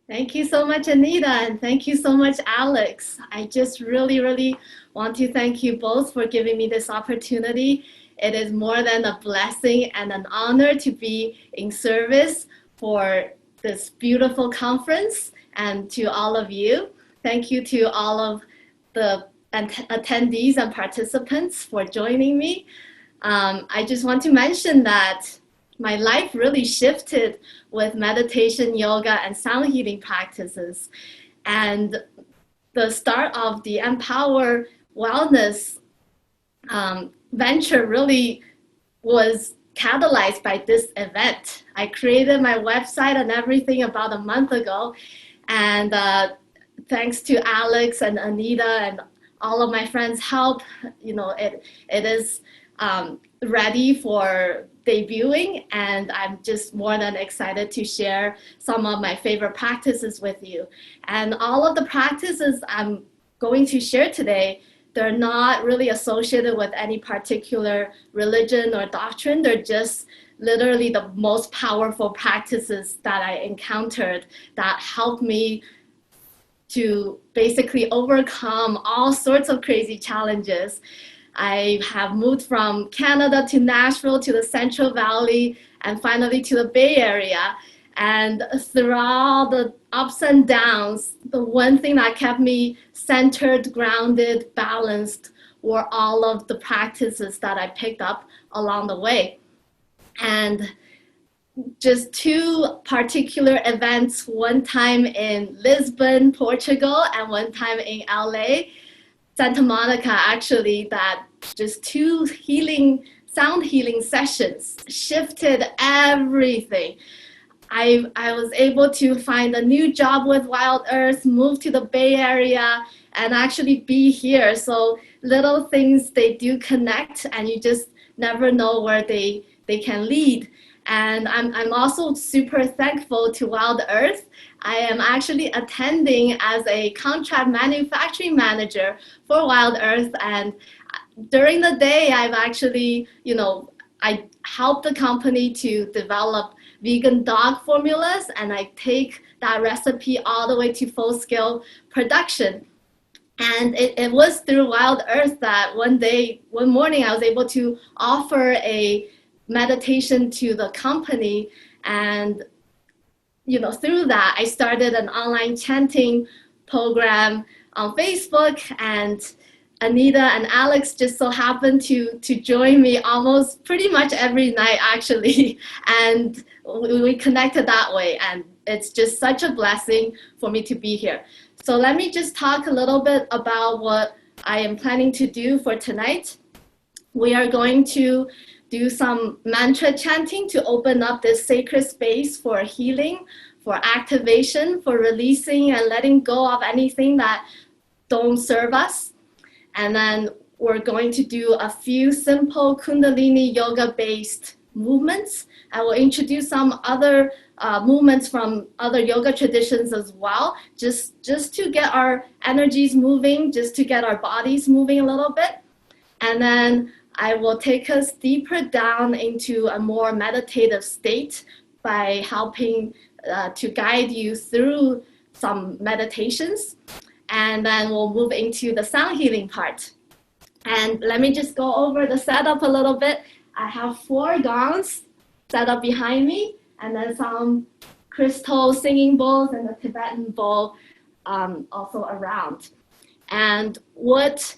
Thank you so much, Anita, and thank you so much, Alex. I just really want to thank you both for giving me this opportunity. It is more than a blessing and an honor to be in service for this beautiful conference, and to all of you. Thank you to all of the attendees and participants for joining me. I just want to mention that my life really shifted with meditation, yoga, and sound healing practices. And the start of the Empower Wellness venture really was catalyzed by this event. I created my website and everything about a month ago. And thanks to Alex and Anita and all of my friends' help, it is ready for debuting, and I'm just more than excited to share some of my favorite practices with you. And all of the practices I'm going to share today, they're not really associated with any particular religion or doctrine. They're just literally the most powerful practices that I encountered that helped me to basically overcome all sorts of crazy challenges. I have moved from Canada to Nashville to the Central Valley and finally to the Bay Area. And through all the ups and downs, the one thing that kept me centered, grounded, balanced were all of the practices that I picked up along the way. And just two particular events, one time in Lisbon, Portugal, and one time in LA, Santa Monica, actually, that just two sound healing sessions shifted everything. I was able to find a new job with Wild Earth, move to the Bay Area, and actually be here. So little things, they do connect, and you just never know where they can lead. And I'm also super thankful to Wild Earth. I am actually attending as a contract manufacturing manager for Wild Earth. And during the day, I've actually, I help the company to develop vegan dog formulas, and I take that recipe all the way to full-scale production. And it was through Wild Earth that one morning, I was able to offer a meditation to the company. And through that, I started an online chanting program on Facebook, and Anita and Alex just so happened to join me almost pretty much every night, actually. And we connected that way, and it's just such a blessing for me to be here. So let me just talk a little bit about what I am planning to do for tonight. We are going to do some mantra chanting to open up this sacred space for healing, for activation, for releasing and letting go of anything that don't serve us. And then we're going to do a few simple Kundalini yoga-based movements. I will introduce some other movements from other yoga traditions as well, just to get our energies moving, just to get our bodies moving a little bit. And then I will take us deeper down into a more meditative state by helping to guide you through some meditations. And then we'll move into the sound healing part. And let me just go over the setup a little bit. I have 4 gongs set up behind me, and then some crystal singing bowls and a Tibetan bowl also around. And what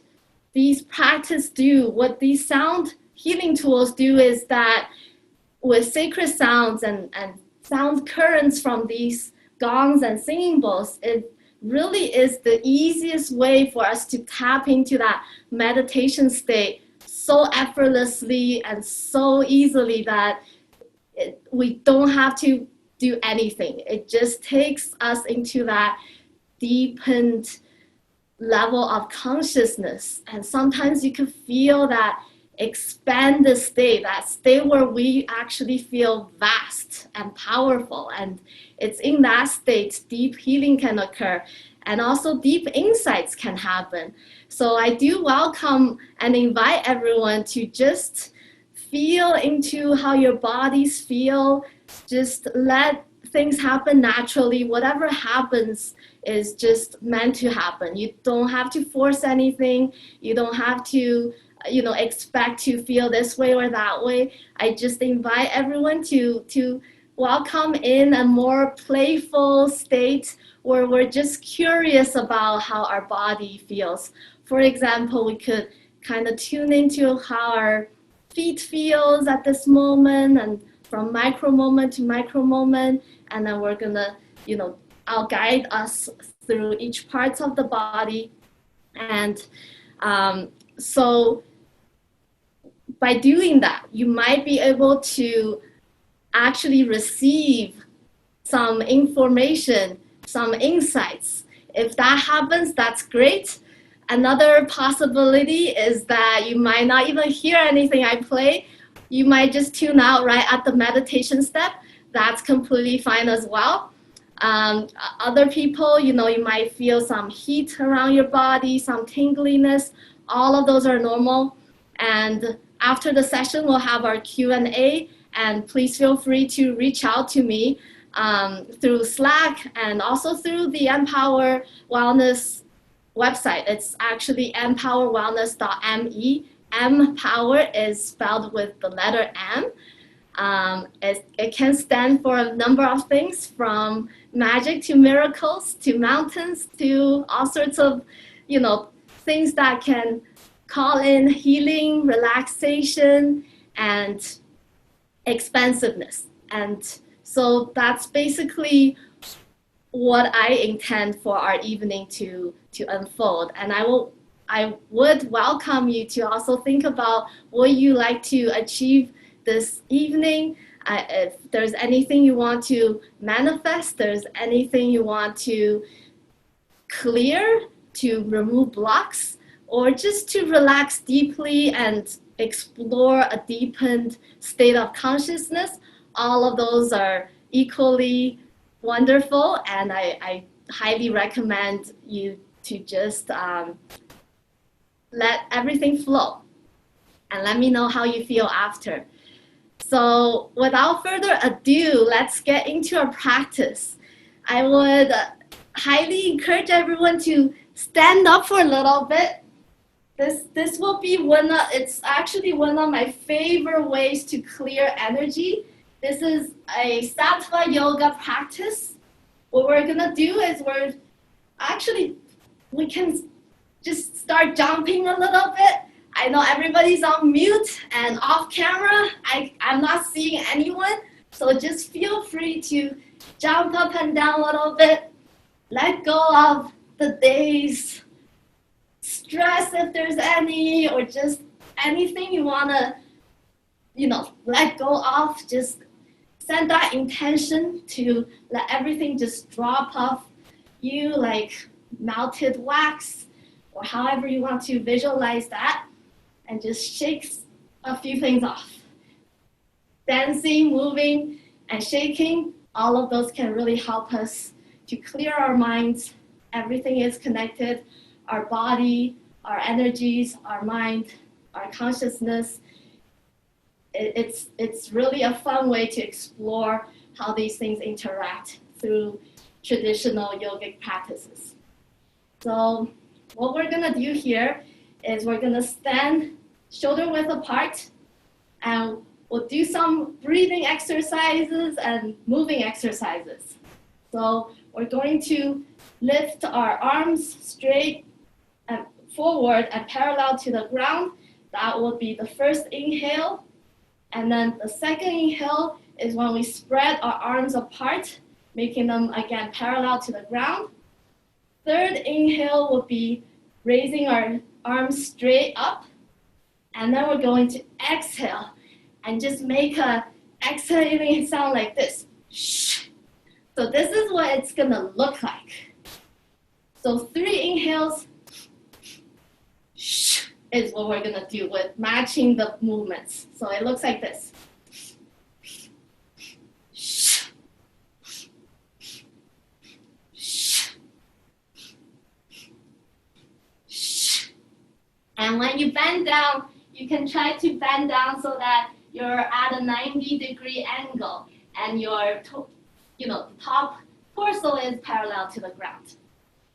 these practices do, what these sound healing tools do, is that with sacred sounds and sound currents from these gongs and singing bowls, it really is the easiest way for us to tap into that meditation state so effortlessly and so easily that we don't have to do anything. It just takes us into that deepened level of consciousness. And sometimes you can feel that expanded state, that state where we actually feel vast and powerful. And it's in that state deep healing can occur, and also deep insights can happen. So I do welcome and invite everyone to just feel into how your bodies feel. Just things happen naturally. Whatever happens is just meant to happen. You don't have to force anything. You don't have to, expect to feel this way or that way. I just invite everyone to welcome in a more playful state where we're just curious about how our body feels. For example, we could kind of tune into how our feet feels at this moment, and from micro moment to micro moment, and then we're gonna, I'll guide us through each parts of the body. And so by doing that, you might be able to actually receive some information, some insights. If that happens, that's great. Another possibility is that you might not even hear anything I play. You might just tune out right at the meditation step. That's completely fine as well. Other people, you might feel some heat around your body, some tingliness. All of those are normal. And after the session, we'll have our Q&A, and please feel free to reach out to me through Slack and also through the Empower Wellness website. It's actually empowerwellness.me. Empower is spelled with the letter M. It can stand for a number of things, from magic to miracles to mountains to all sorts of, things that can call in healing, relaxation, and expansiveness. And so that's basically what I intend for our evening to unfold. And I would welcome you to also think about what you like to achieve this evening. If there's anything you want to manifest, there's anything you want to clear, to remove blocks, or just to relax deeply and explore a deepened state of consciousness, all of those are equally wonderful, and I highly recommend you to just let everything flow and let me know how you feel after. So without further ado, let's get into our practice. I would highly encourage everyone to stand up for a little bit. This will be it's actually one of my favorite ways to clear energy. This is a Sattva yoga practice. What we're gonna do is we can just start jumping a little bit. I know everybody's on mute and off camera. I'm not seeing anyone, so just feel free to jump up and down a little bit. Let go of the day's stress, if there's any, or just anything you wanna, let go of. Just send that intention to let everything just drop off you like melted wax, or however you want to visualize that, and just shake a few things off. Dancing, moving, and shaking, all of those can really help us to clear our minds. Everything is connected. Our body, our energies, our mind, our consciousness. It's really a fun way to explore how these things interact through traditional yogic practices. So what we're gonna do here is we're gonna stand shoulder width apart, and we'll do some breathing exercises and moving exercises. So we're going to lift our arms straight and forward and parallel to the ground. That will be the first inhale. And then the second inhale is when we spread our arms apart, making them again parallel to the ground. Third inhale will be raising our arms straight up. And then we're going to exhale and just make a exhaling sound like this. Shh. So this is what it's gonna look like. So 3 inhales, shh, is what we're gonna do with matching the movements. So it looks like this. Shh. Shh. Shh. And when you bend down, you can try to bend down so that you're at a 90-degree angle, and your the top torso is parallel to the ground.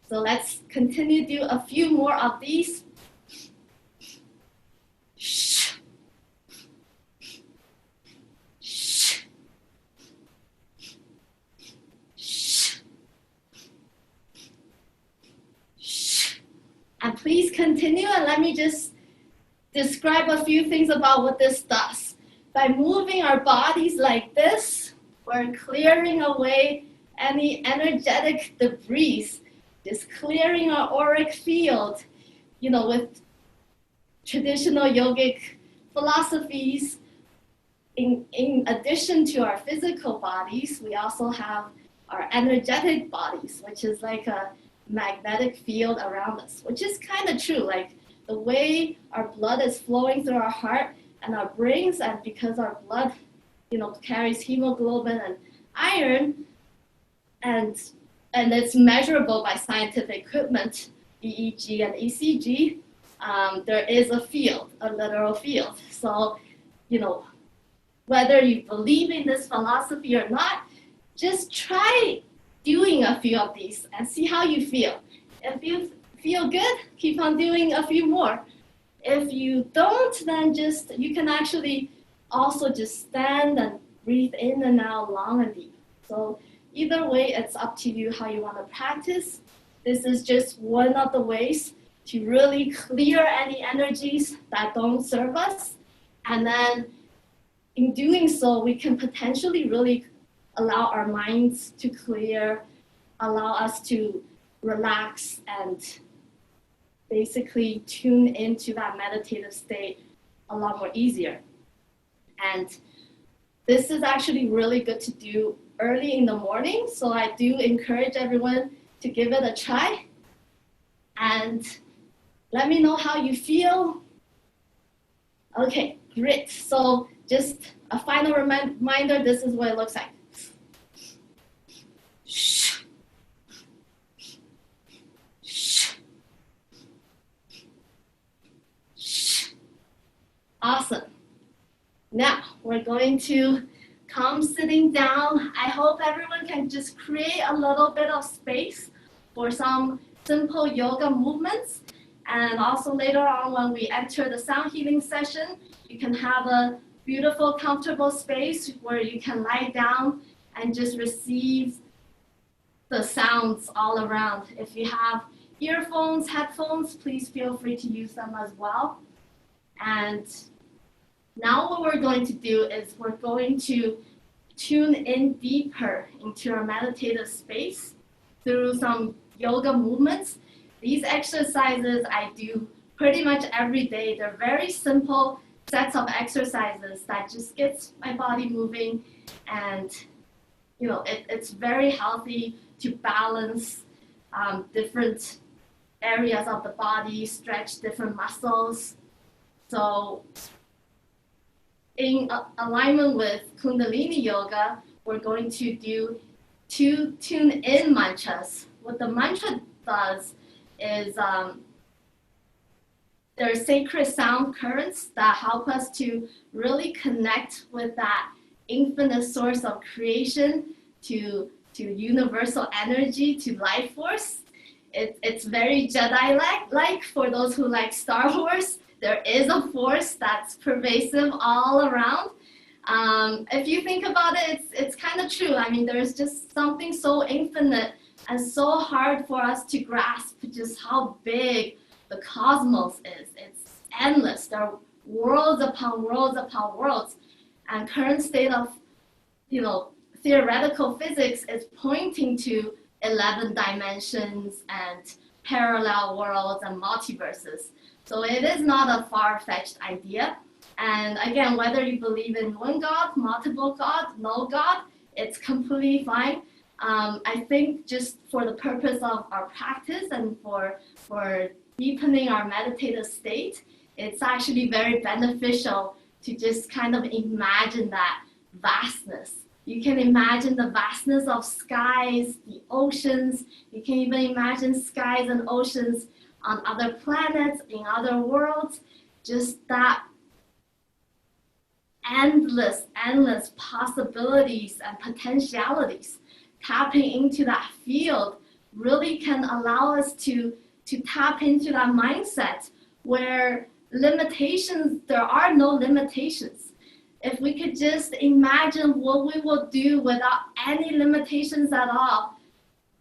So let's continue to do a few more of these. Shh. Shh. Shh. Shh. And please continue, and let me just describe a few things about what this does. By moving our bodies like this, we're clearing away any energetic debris, just clearing our auric field. With traditional yogic philosophies, in addition to our physical bodies, we also have our energetic bodies, which is like a magnetic field around us, which is kind of true. Like the way our blood is flowing through our heart and our brains, and because our blood, carries hemoglobin and iron, and it's measurable by scientific equipment, EEG and ECG, there is a field, a literal field. So, whether you believe in this philosophy or not, just try doing a few of these and see how you feel. If you feel good, keep on doing a few more. If you don't, then you can actually also just stand and breathe in and out long and deep. So either way, it's up to you how you want to practice. This is just one of the ways to really clear any energies that don't serve us. And then in doing so, we can potentially really allow our minds to clear, allow us to relax and basically tune into that meditative state a lot more easier. And this is actually really good to do early in the morning. So I do encourage everyone to give it a try. And let me know how you feel. Okay, great. So just a final reminder, this is what it looks like. Shh. Shh. Shh. Awesome. Now we're going to come sitting down. I hope everyone can just create a little bit of space for some simple yoga movements. And also later on when we enter the sound healing session, you can have a beautiful, comfortable space where you can lie down and just receive the sounds all around. If you have earphones, headphones, please feel free to use them as well. And now what we're going to do is we're going to tune in deeper into our meditative space through some yoga movements. These exercises I do pretty much every day. They're very simple sets of exercises that just gets my body moving, and it's very healthy to balance different areas of the body, stretch different muscles. So in alignment with Kundalini yoga, we're going to do 2 tune-in mantras. What the mantra does is there are sacred sound currents that help us to really connect with that infinite source of creation, to universal energy, to life force. It's very Jedi-like for those who like Star Wars. There is a force that's pervasive all around. If you think about it, it's kind of true. I mean, there's just something so infinite and so hard for us to grasp just how big the cosmos is. It's endless. There are worlds upon worlds upon worlds. And current state of, theoretical physics is pointing to 11 dimensions and parallel worlds and multiverses. So it is not a far-fetched idea. And again, whether you believe in one God, multiple God, no God, it's completely fine. I think just for the purpose of our practice and for deepening our meditative state, it's actually very beneficial to just kind of imagine that vastness. You can imagine the vastness of skies, the oceans. You can even imagine skies and oceans on other planets, in other worlds. Just that endless possibilities and potentialities. tapping into that field really can allow us to tap into that mindset where limitations, there are no limitations. If we could just imagine what we will do without any limitations at all,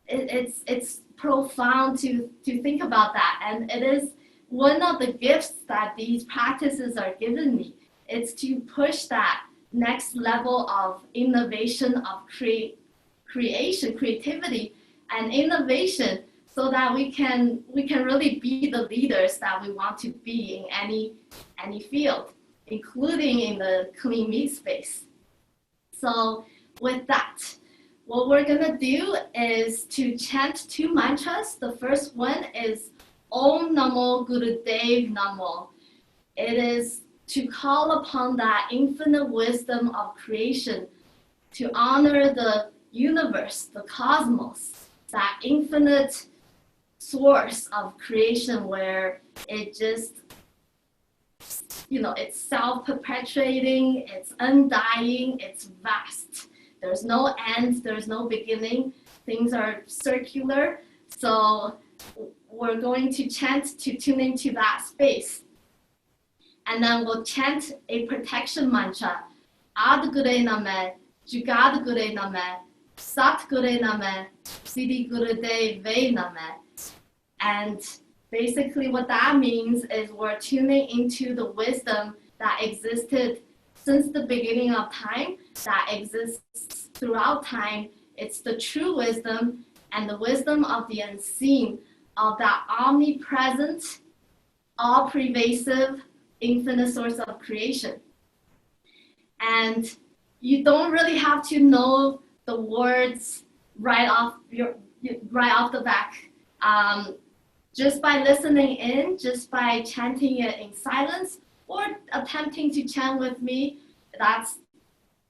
it's profound to think about that. And it is one of the gifts that these practices are giving me. It's to push that next level of innovation, of creation, creativity, and innovation, so that we can really be the leaders that we want to be in any field, including in the clean meat space. So with that, what we're gonna do is to chant 2 mantras. The first one is Om Namo Gurudev Namo. It is to call upon that infinite wisdom of creation, to honor the universe, the cosmos, that infinite source of creation where it just, it's self-perpetuating, it's undying, it's vast. There's no end, there's no beginning. Things are circular. So we're going to chant to tune into that space. And then we'll chant a protection mantra. Ad Gure Name, Jugad Gure Name, Sat Gure Name, Siddhi Gure Dev Ve Name. And basically what that means is we're tuning into the wisdom that existed since the beginning of time, that exists throughout time. It's the true wisdom and the wisdom of the unseen, of that omnipresent, all-pervasive, infinite source of creation. And you don't really have to know the words right off the back. Just by listening in, just by chanting it in silence, or attempting to chant with me, that's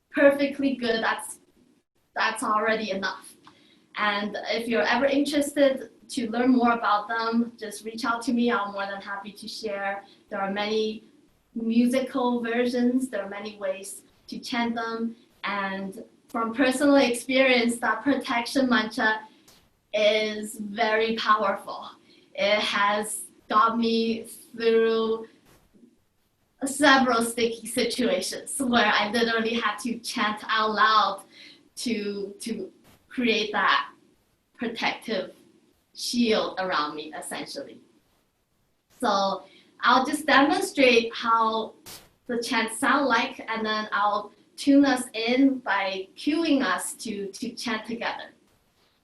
perfectly good. That's already enough. And if you're ever interested to learn more about them, just reach out to me. I'm more than happy to share. There are many musical versions. There are many ways to chant them. And from personal experience, that protection mantra is very powerful. It has got me through several sticky situations where I literally had to chant out loud to create that protective shield around me, essentially. So I'll just demonstrate how the chants sound like, and then I'll tune us in by cueing us to chant together.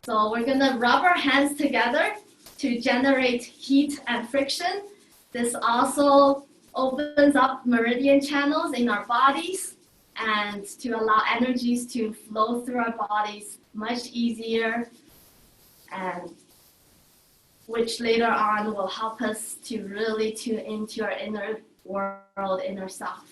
So we're gonna rub our hands together to generate heat and friction. This also opens up meridian channels in our bodies and to allow energies to flow through our bodies much easier, and which later on will help us to really tune into our inner world, inner self.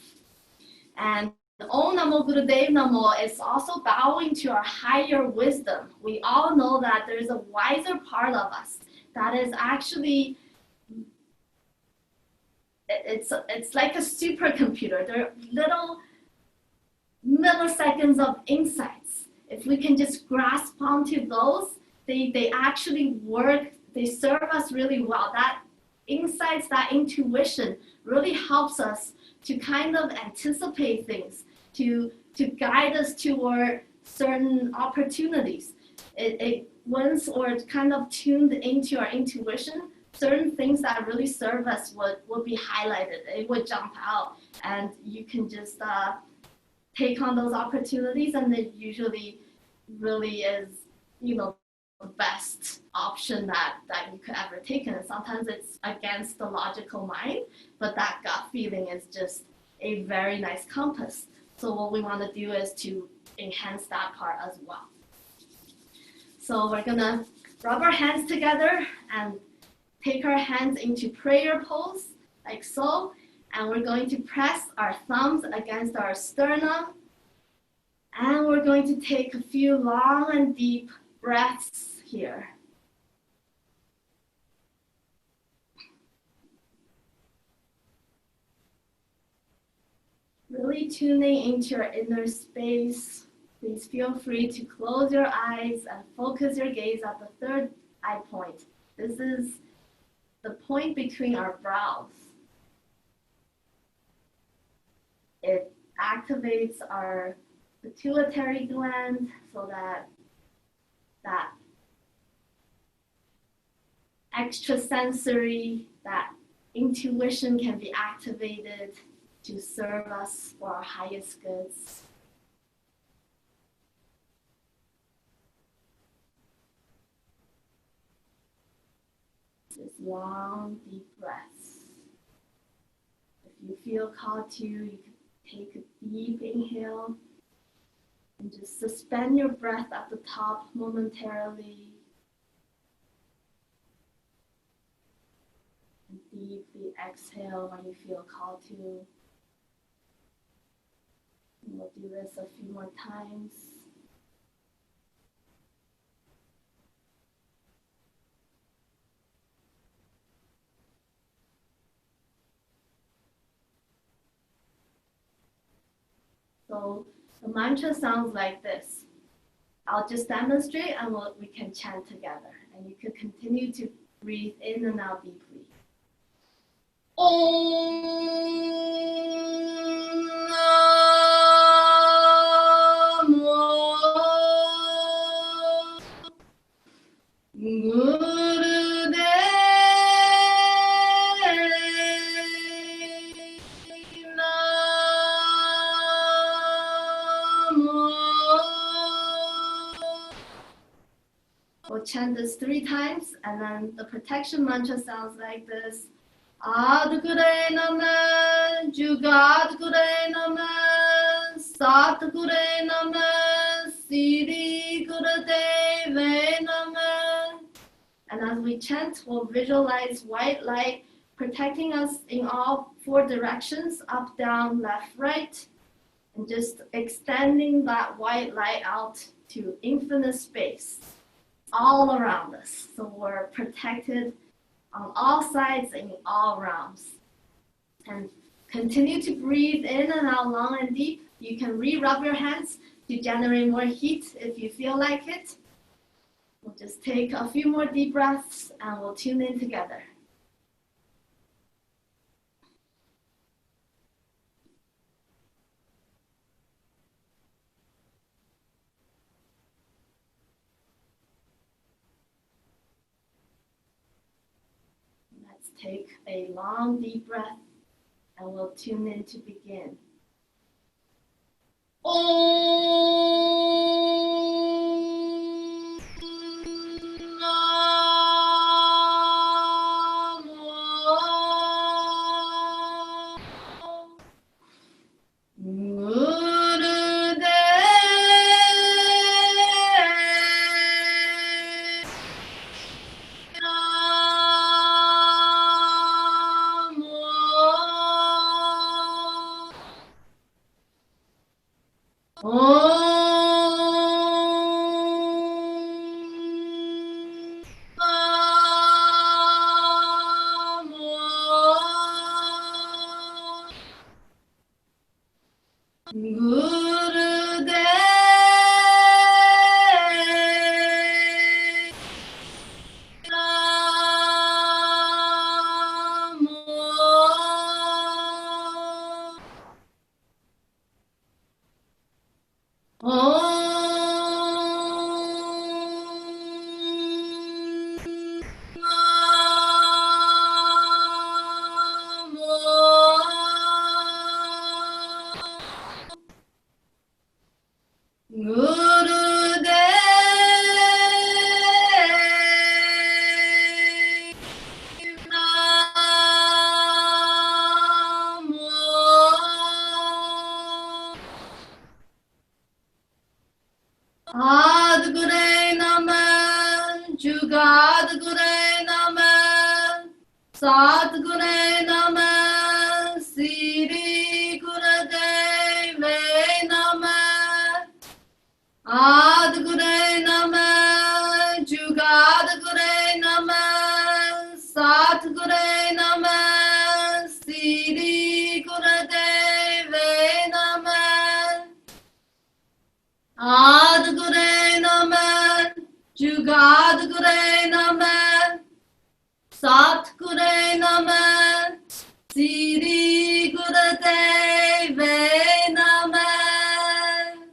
And Om Namo Gurudev Namo is also bowing to our higher wisdom. We all know that there's a wiser part of us that is actually, it's like a supercomputer. There are little milliseconds of insights. If we can just grasp onto those, they actually work, they serve us really well. That insights, that intuition really helps us to kind of anticipate things, to guide us toward certain opportunities. Once we're kind of tuned into our intuition, certain things that really serve us would be highlighted. It would jump out, and you can just take on those opportunities, and it usually really is, the best option that you could ever take. And sometimes it's against the logical mind, but that gut feeling is just a very nice compass. So what we want to do is to enhance that part as well. So we're gonna rub our hands together and take our hands into prayer pose, like so. And we're going to press our thumbs against our sternum. And we're going to take a few long and deep breaths here. Really tuning into your inner space, Please feel free to close your eyes and focus your gaze at the third eye point. This is the point between our brows. It activates our pituitary gland so that extrasensory, that intuition can be activated to serve us for our highest goods. Just long, deep breaths. If you feel called to, you can take a deep inhale and just suspend your breath at the top momentarily. And deeply exhale when you feel called to. And we'll do this a few more times. So the mantra sounds like this. I'll just demonstrate and we can chant together. And you can continue to breathe in and out deeply. We'll chant this 3 times, and then the protection mantra sounds like this. Adgure Namah, Jugadgure Namah, Satgure Namah, Siddhi Gurudeve Namah. And as we chant, we'll visualize white light protecting us in all 4 directions, up, down, left, right, and just extending that white light out to infinite space all around us. So we're protected on all sides and in all realms. And continue to breathe in and out long and deep. You can re-rub your hands to generate more heat if you feel like it. We'll just take a few more deep breaths and we'll tune in together. Let's take a long deep breath and we'll tune in to begin. Adgure Namah, Jugadgure Namah, Satgure Namah, Siddhi Gurudeve Namah. Adgure Namah, Jugadgure Namah, Satgure Namah, Siddhi Gurudeve Namah. Gure Naman, Sat Gure Naman, Siri Gurudeve Naman.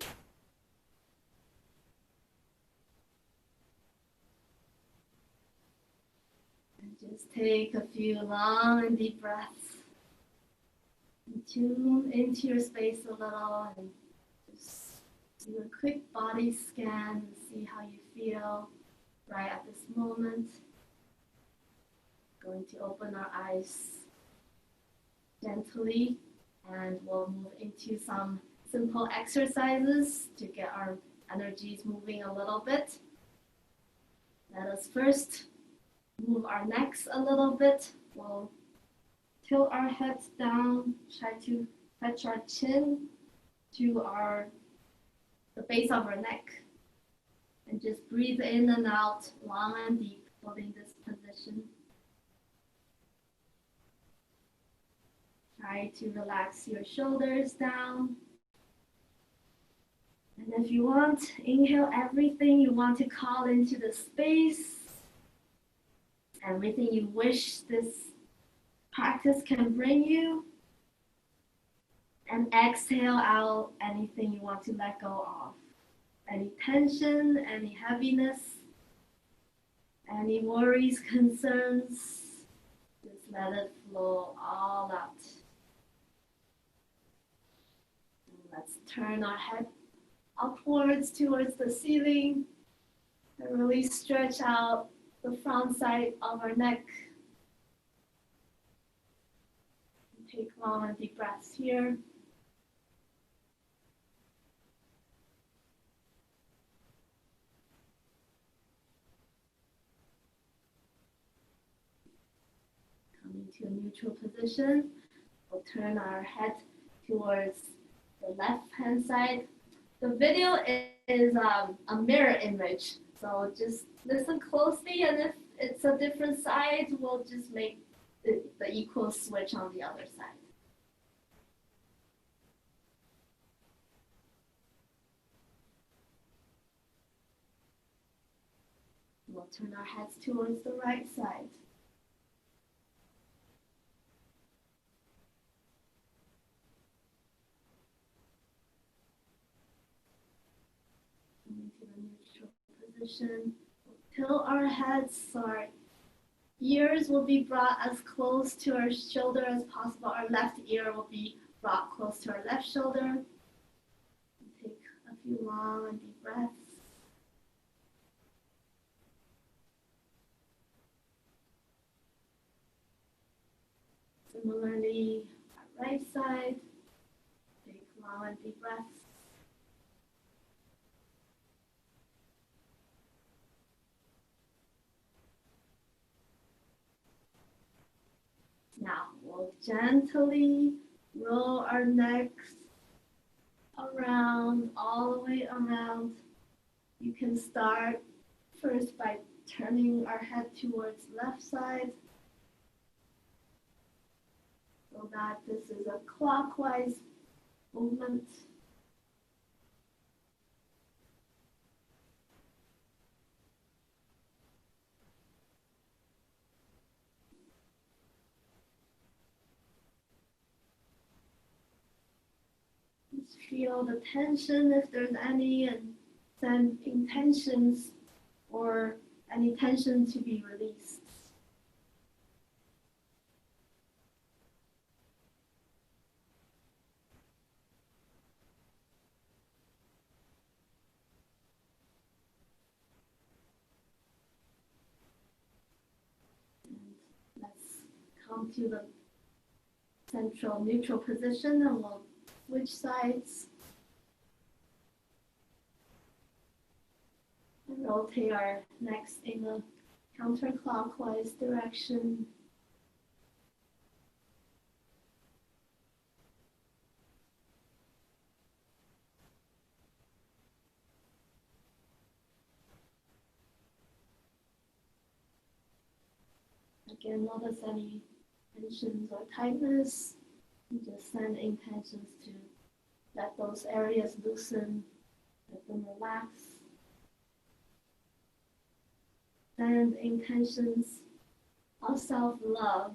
And just take a few long and deep breaths. And tune into your space a little and just do a quick body scan and see how you feel right at this moment. Going to open our eyes gently and we'll move into some simple exercises to get our energies moving a little bit. Let us first move our necks a little bit. We'll tilt our heads down, try to touch our chin to the base of our neck. And just breathe in and out, long and deep, holding this position. Try to relax your shoulders down. And if you want, inhale everything you want to call into the space. Everything you wish this practice can bring you. And exhale out anything you want to let go of. Any tension, any heaviness, any worries, concerns, just let it flow all out. Let's turn our head upwards towards the ceiling and really stretch out the front side of our neck. Take long and deep breaths here. Coming to a neutral position, we'll turn our head towards the left-hand side. The video is a mirror image, so just listen closely, and if it's a different side, we'll just make the equal switch on the other side. We'll turn our heads towards the right side. Into the neutral position. We'll tilt our heads so our ears will be brought as close to our shoulder as possible. Our left ear will be brought close to our left shoulder. Take a few long and deep breaths. Similarly, our right side. Take long and deep breaths. Now we'll gently roll our necks around, all the way around. You can start first by turning our head towards left side so that this is a clockwise movement. Feel the tension if there's any, and send intentions or any tension to be released. And let's come to the central neutral position, and we'll switch sides and rotate our necks in a counterclockwise direction. Again, notice any tensions or tightness. And just send intentions to let those areas loosen, let them relax. and intentions of self-love.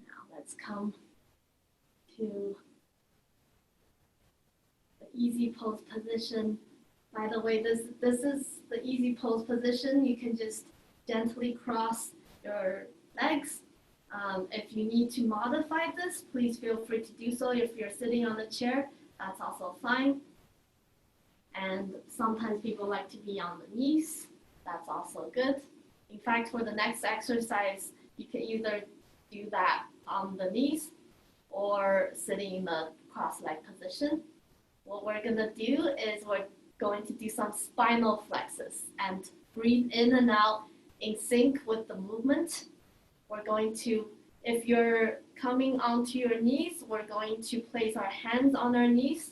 Now let's come to the easy pose position. By the way, this is the easy pose position. You can just gently cross your legs. If you need to modify this, please feel free to do so. If you're sitting on a chair, that's also fine. And sometimes people like to be on the knees. That's also good. In fact, for the next exercise, you can either do that on the knees or sitting in the cross-leg position. What we're going to do is we're going to do some spinal flexes and breathe in and out in sync with the movement. We're going to, if you're coming onto your knees, we're going to place our hands on our knees.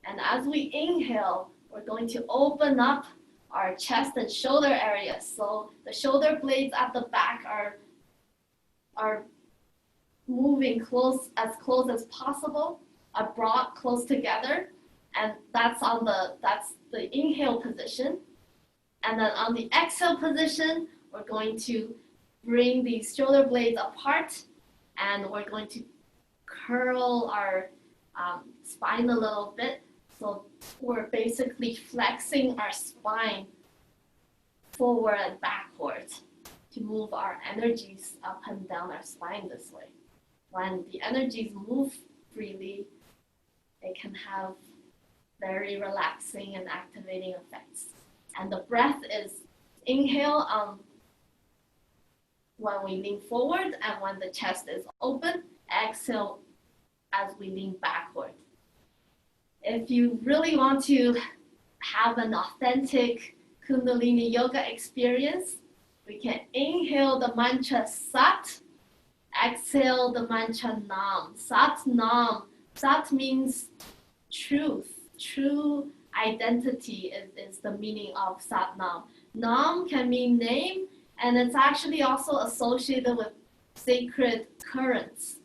And as we inhale, we're going to open up our chest and shoulder areas. So the shoulder blades at the back are moving as close as possible, are brought close together. And that's the inhale position. And then on the exhale position, we're going to bring these shoulder blades apart, and we're going to curl our spine a little bit. So we're basically flexing our spine forward and backward to move our energies up and down our spine this way. When the energies move freely, they can have very relaxing and activating effects. And the breath is inhale when we lean forward and when the chest is open, exhale as we lean backward. If you really want to have an authentic Kundalini yoga experience, we can inhale the mantra Sat, exhale the mantra Nam. Sat Nam. Sat means truth. True identity is the meaning of Sat Nam. Nam can mean name, and it's actually also associated with sacred currents.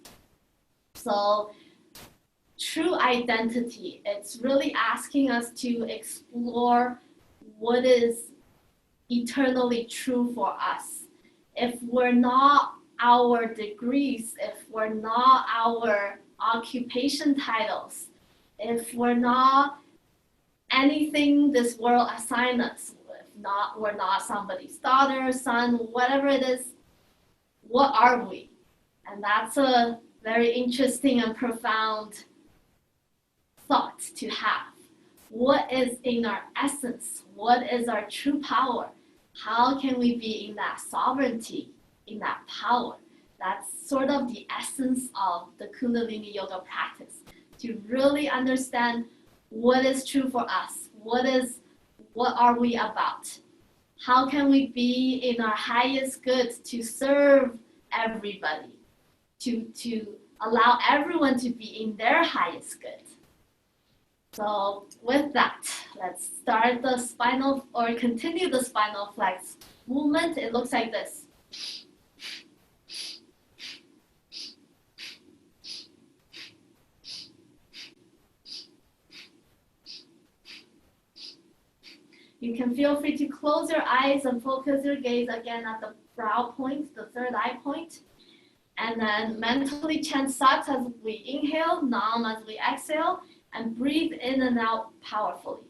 So true identity, it's really asking us to explore what is eternally true for us. If we're not our degrees, if we're not our occupation titles, if we're not anything this world assigns us, we're not somebody's daughter, son, whatever it is, what are we? And that's a very interesting and profound thought to have. What is in our essence? What is our true power? How can we be in that sovereignty, in that power? That's sort of the essence of the Kundalini yoga practice, to really understand what is true for us. What are we about? How can we be in our highest good to serve everybody, to allow everyone to be in their highest good? So with that, let's start continue the spinal flex movement. It looks like this. You can feel free to close your eyes and focus your gaze again at the brow point, the third eye point. And then mentally chant Sat as we inhale, Nam as we exhale, and breathe in and out powerfully.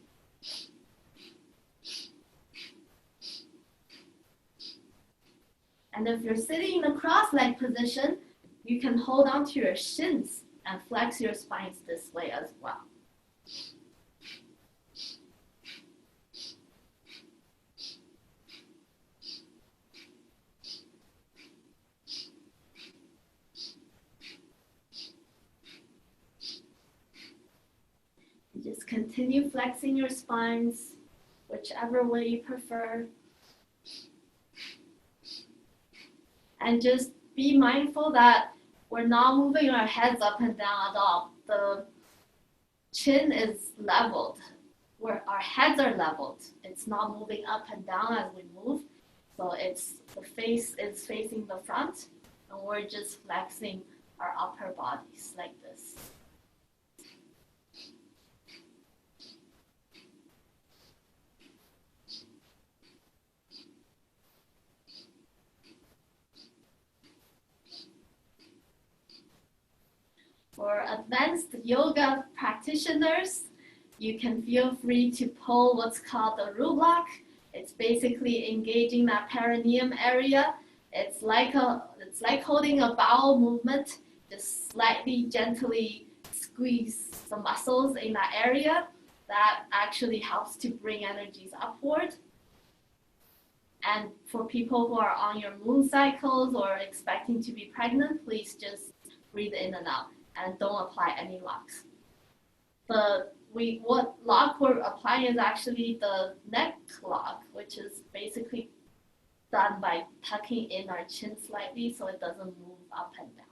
And if you're sitting in a cross-leg position, you can hold on to your shins and flex your spines this way as well. Just continue flexing your spines, whichever way you prefer. And just be mindful that we're not moving our heads up and down at all. The chin is leveled, where our heads are leveled. It's not moving up and down as we move. So the face is facing the front, and we're just flexing our upper bodies like this. For advanced yoga practitioners, you can feel free to pull what's called the root block. It's basically engaging that perineum area. It's like holding a bowel movement. Just slightly, gently squeeze the muscles in that area. That actually helps to bring energies upward. And for people who are on your moon cycles or expecting to be pregnant, please just breathe in and out and don't apply any locks. What lock we're applying is actually the neck lock, which is basically done by tucking in our chin slightly so it doesn't move up and down.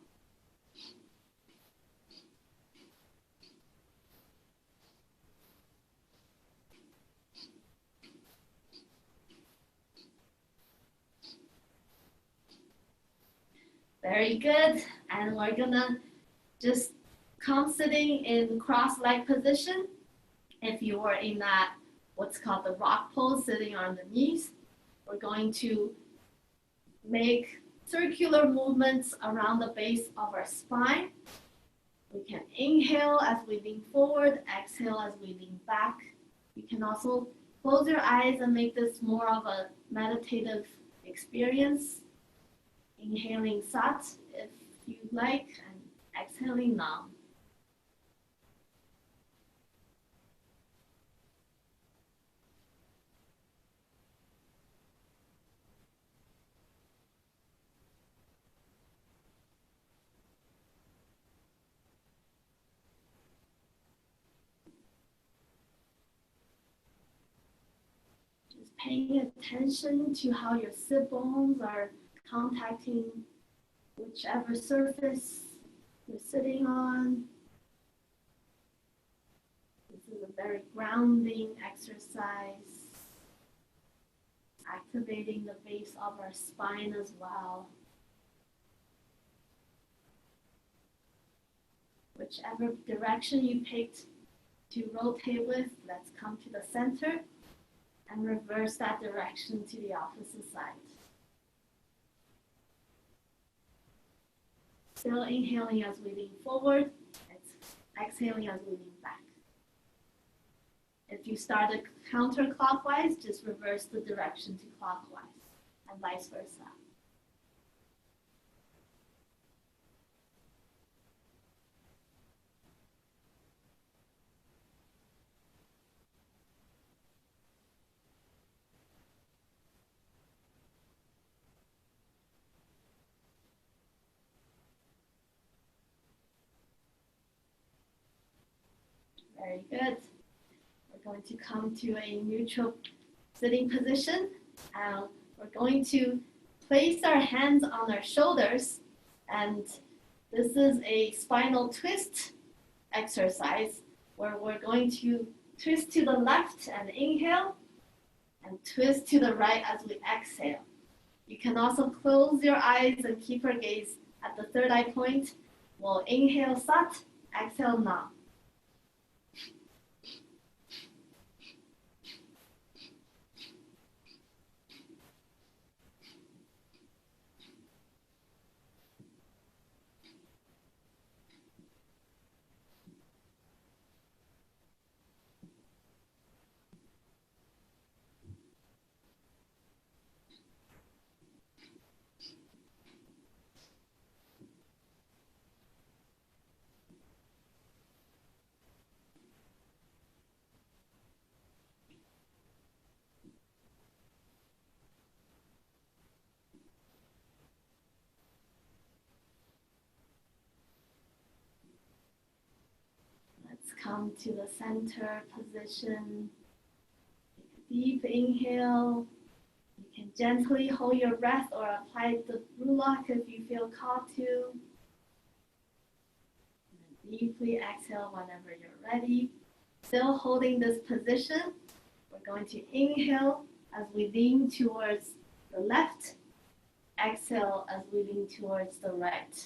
Very good. And we're gonna just come sitting in cross-leg position. If you are in that what's called the rock pose, sitting on the knees, we're going to make circular movements around the base of our spine. We can inhale as we lean forward, exhale as we lean back. You can also close your eyes and make this more of a meditative experience. Inhaling Sat if you'd like, and exhaling Nam. Just paying attention to how your sit bones are contacting whichever surface you're sitting on. This is a very grounding exercise, activating the base of our spine as well. Whichever direction you picked to rotate with, let's come to the center and reverse that direction to the opposite side. Still inhaling as we lean forward, exhaling as we lean back. If you started counterclockwise, just reverse the direction to clockwise, and vice versa. Very good. We're going to come to a neutral sitting position. We're going to place our hands on our shoulders, and this is a spinal twist exercise where we're going to twist to the left and inhale, and twist to the right as we exhale. You can also close your eyes and keep your gaze at the third eye point. We'll inhale Sat, exhale Nam. Come to the center position. Take a deep inhale. You can gently hold your breath or apply the root lock if you feel called to. And then deeply exhale whenever you're ready. Still holding this position, we're going to inhale as we lean towards the left. Exhale as we lean towards the right.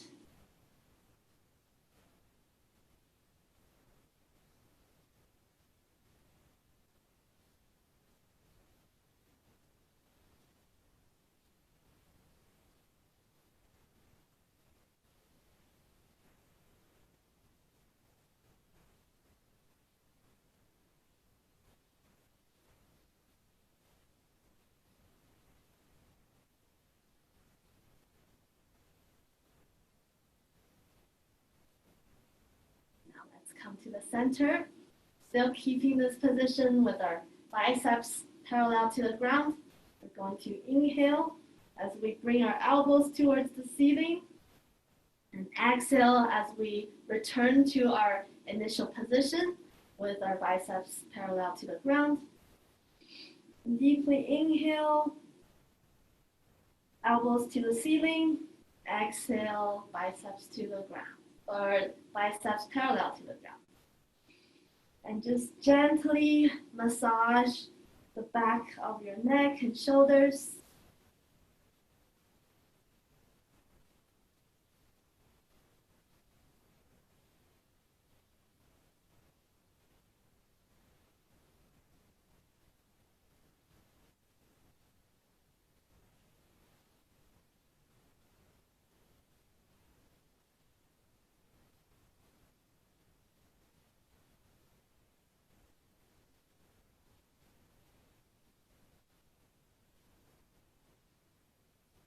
Come to the center, still keeping this position with our biceps parallel to the ground. We're going to inhale as we bring our elbows towards the ceiling, and exhale as we return to our initial position with our biceps parallel to the ground. And deeply inhale, elbows to the ceiling. Exhale, biceps to the ground, or biceps parallel to the ground. And just gently massage the back of your neck and shoulders.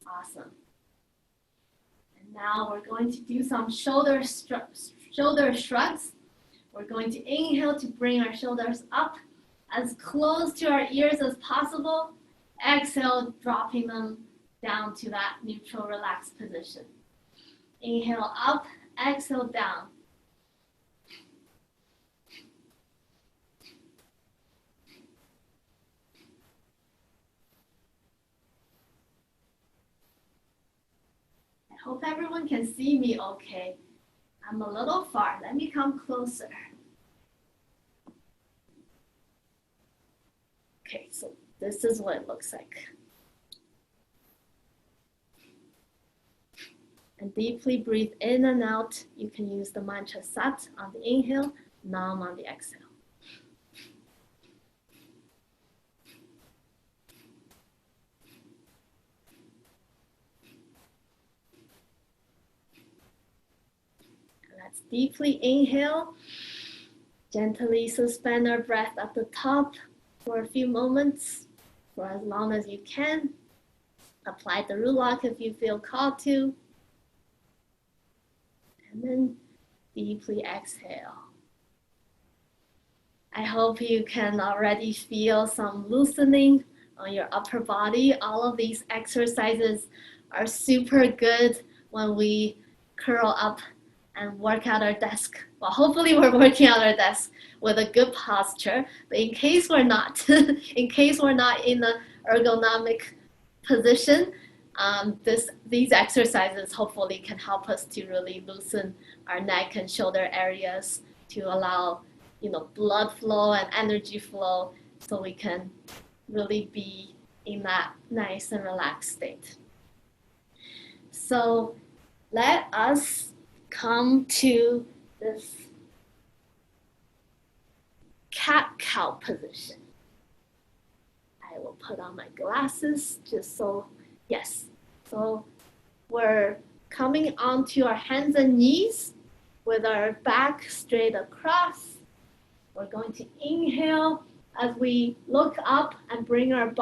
Awesome. And now we're going to do some shoulder shrugs. We're going to inhale to bring our shoulders up as close to our ears as possible. Exhale, dropping them down to that neutral, relaxed position. Inhale up, exhale down. I hope everyone can see me okay. I'm a little far. Let me come closer. Okay, so this is what it looks like. And deeply breathe in and out. You can use the mantra Sat on the inhale, Nam on the exhale. Let's deeply inhale. Gently suspend our breath at the top for a few moments, for as long as you can. Apply the Ruach if you feel called to. And then deeply exhale. I hope you can already feel some loosening on your upper body. All of these exercises are super good when we curl up and work out our desk. Well, hopefully we're working out our desk with a good posture, but in case we're not, in case we're not in the ergonomic position, these exercises hopefully can help us to really loosen our neck and shoulder areas to allow, blood flow and energy flow so we can really be in that nice and relaxed state. So let us come to this cat-cow position. I will put on my glasses just so, yes. So we're coming onto our hands and knees with our back straight across. We're going to inhale as we look up and bring our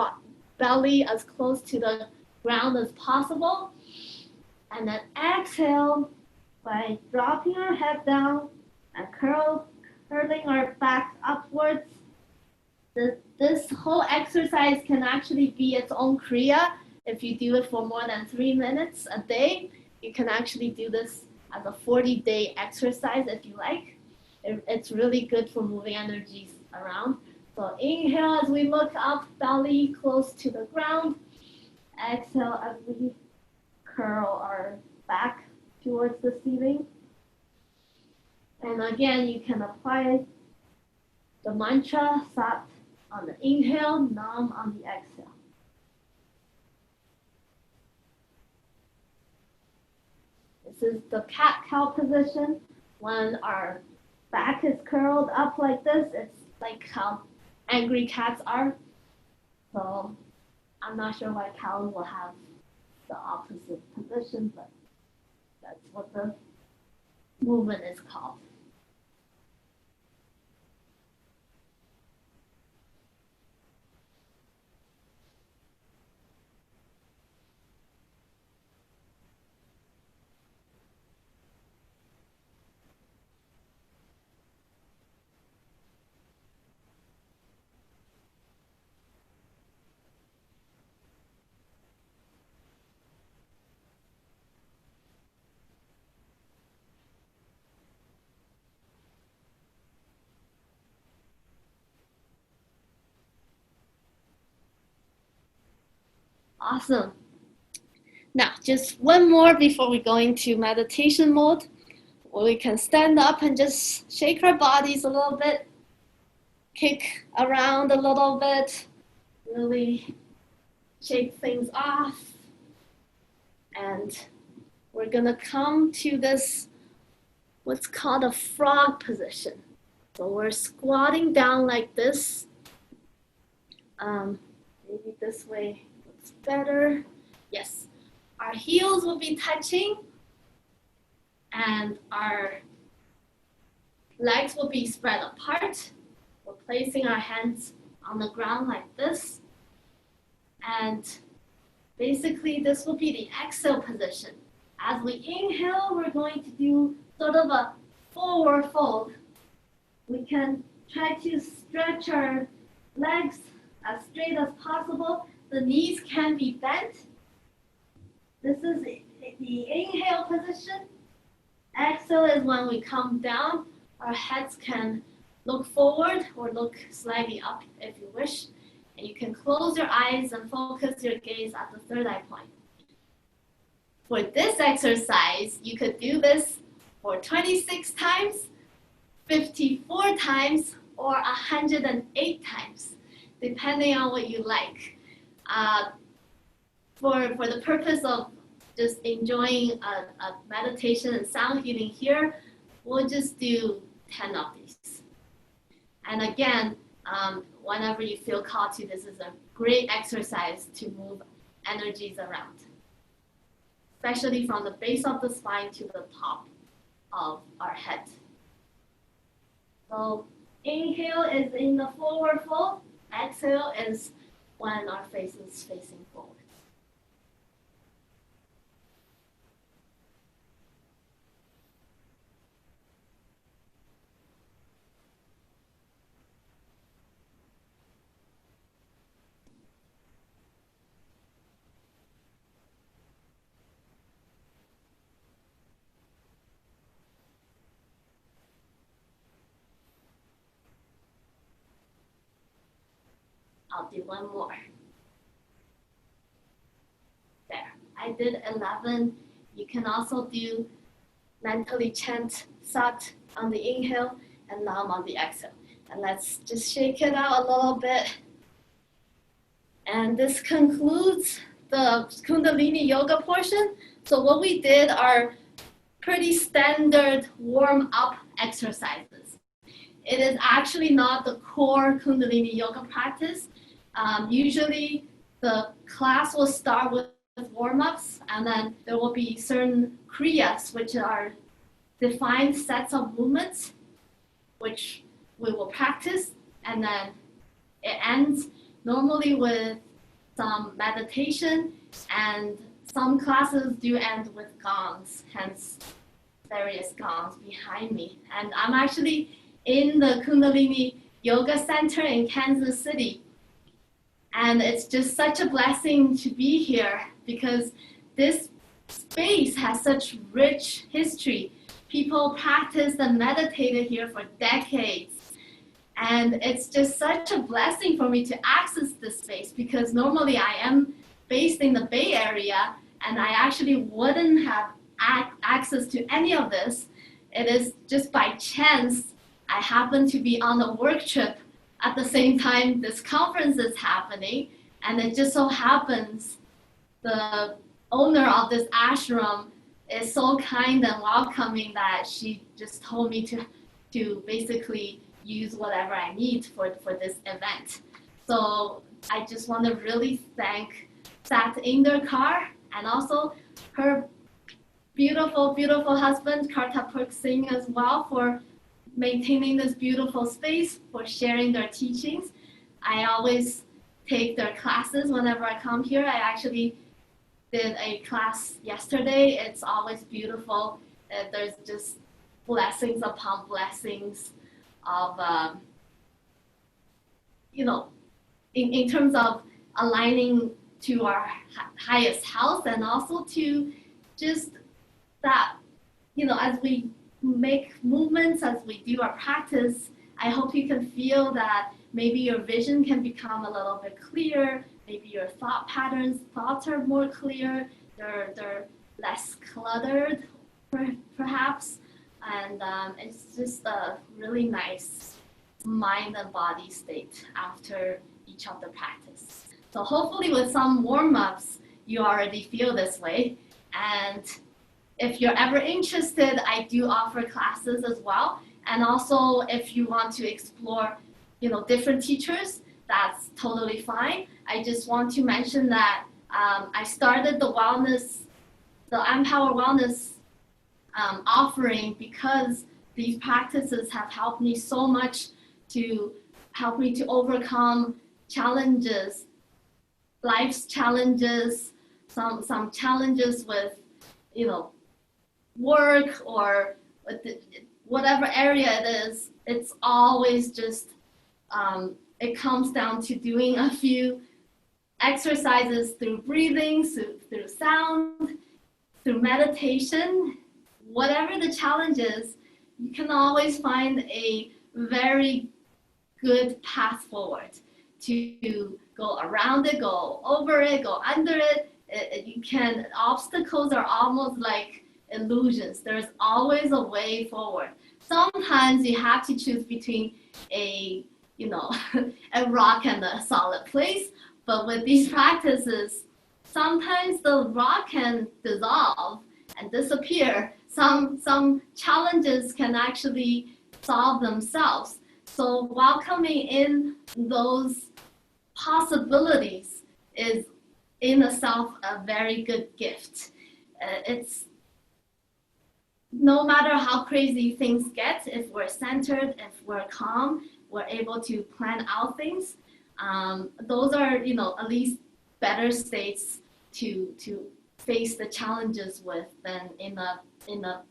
belly as close to the ground as possible. And then exhale by dropping our head down and curling our back upwards. This whole exercise can actually be its own kriya. If you do it for more than 3 minutes a day, you can actually do this as a 40-day exercise if you like. It's really good for moving energies around. So inhale as we look up, belly close to the ground. Exhale as we curl our back towards the ceiling. And again, you can apply the mantra Sat on the inhale, Nam on the exhale. This is the cat-cow position. When our back is curled up like this, it's like how angry cats are. So I'm not sure why cows will have the opposite position, but that's what the movement is called. Awesome. Now, just one more before we go into meditation mode. We can stand up and just shake our bodies a little bit, kick around a little bit, really shake things off. And we're gonna come to this, what's called a frog position. So we're squatting down like this. Maybe this way looks better. Yes, our heels will be touching and our legs will be spread apart. We're placing our hands on the ground like this. And basically this will be the exhale position. As we inhale, we're going to do sort of a forward fold. We can try to stretch our legs as straight as possible. The knees can be bent. This is the inhale position. Exhale is when we come down. Our heads can look forward or look slightly up if you wish. And you can close your eyes and focus your gaze at the third eye point. For this exercise, you could do this for 26 times, 54 times, or 108 times, depending on what you like. For the purpose of just enjoying a meditation and sound healing here, we'll just do 10 of these. And again, whenever you feel called to, this is a great exercise to move energies around, especially from the base of the spine to the top of our head. So inhale is in the forward fold. Exhale is when our face is facing forward. I'll do one more. There, I did 11. You can also do mentally chant Sat on the inhale and Nam on the exhale. And let's just shake it out a little bit. And this concludes the Kundalini yoga portion. So what we did are pretty standard warm-up exercises. It is actually not the core Kundalini yoga practice. Usually the class will start with warm-ups, and then there will be certain kriyas, which are defined sets of movements, which we will practice, and then it ends normally with some meditation, and some classes do end with gongs, hence various gongs behind me. And I'm actually in the Kundalini Yoga Center in Kansas City. And it's just such a blessing to be here because this space has such rich history. People practiced and meditated here for decades. And it's just such a blessing for me to access this space because normally I am based in the Bay Area and I actually wouldn't have access to any of this. It is just by chance I happen to be on a work trip at the same time this conference is happening, and it just so happens the owner of this ashram is so kind and welcoming that she just told me to basically use whatever I need for this event. So I just want to really thank Sat in their car and also her beautiful, beautiful husband, Karta Perk Singh, as well, for maintaining this beautiful space, for sharing their teachings. I always take their classes whenever I come here. I actually did a class yesterday. It's always beautiful. There's just blessings upon blessings of, in terms of aligning to our highest health, and also to just that, as we make movements, as we do our practice, I hope you can feel that maybe your vision can become a little bit clearer. Maybe your thoughts are more clear. They're less cluttered, perhaps. And it's just a really nice mind and body state after each of the practice. So hopefully with some warm-ups, you already feel this way. And if you're ever interested, I do offer classes as well. And also, if you want to explore, different teachers, that's totally fine. I just want to mention that I started the Empower Wellness offering because these practices have helped me so much to help me to overcome challenges, life's challenges, some challenges with, work or whatever area it is. It's always just, it comes down to doing a few exercises through breathing, through sound, through meditation. Whatever the challenge is, you can always find a very good path forward to go around it, go over it, go under it. Obstacles are almost like illusions. There's always a way forward. Sometimes you have to choose between a rock and a solid place. But with these practices, sometimes the rock can dissolve and disappear. Some challenges can actually solve themselves. So welcoming in those possibilities is in itself a very good gift. It's no matter how crazy things get, if we're centered, if we're calm, we're able to plan out things. Those are, at least better states to face the challenges with than in a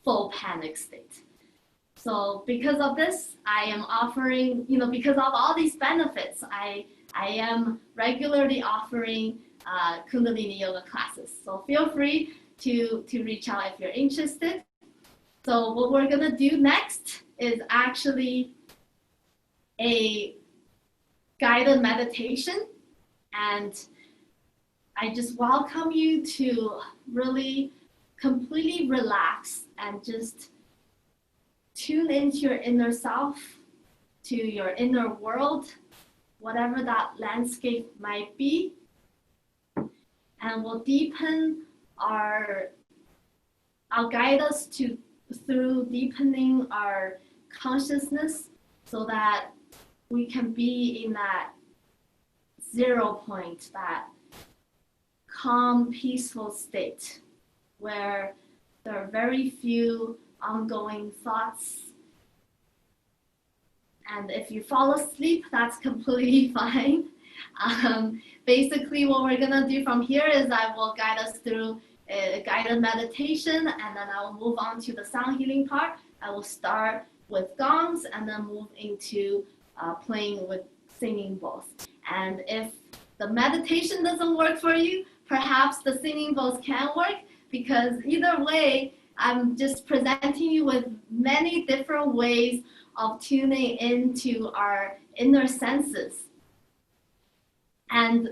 full panic state. So because of this, I am offering, because of all these benefits, I am regularly offering Kundalini yoga classes. So feel free to reach out if you're interested. So what we're gonna do next is actually a guided meditation, and I just welcome you to really completely relax and just tune into your inner self, to your inner world, whatever that landscape might be, and we'll deepen I'll guide us through deepening our consciousness so that we can be in that 0 point, that calm, peaceful state where there are very few ongoing thoughts. And if you fall asleep, that's completely fine. Basically, what we're gonna do from here is I will guide us through a guided meditation, and then I will move on to the sound healing part. I will start with gongs and then move into playing with singing bowls. And if the meditation doesn't work for you, perhaps the singing bowls can work, because either way, I'm just presenting you with many different ways of tuning into our inner senses. And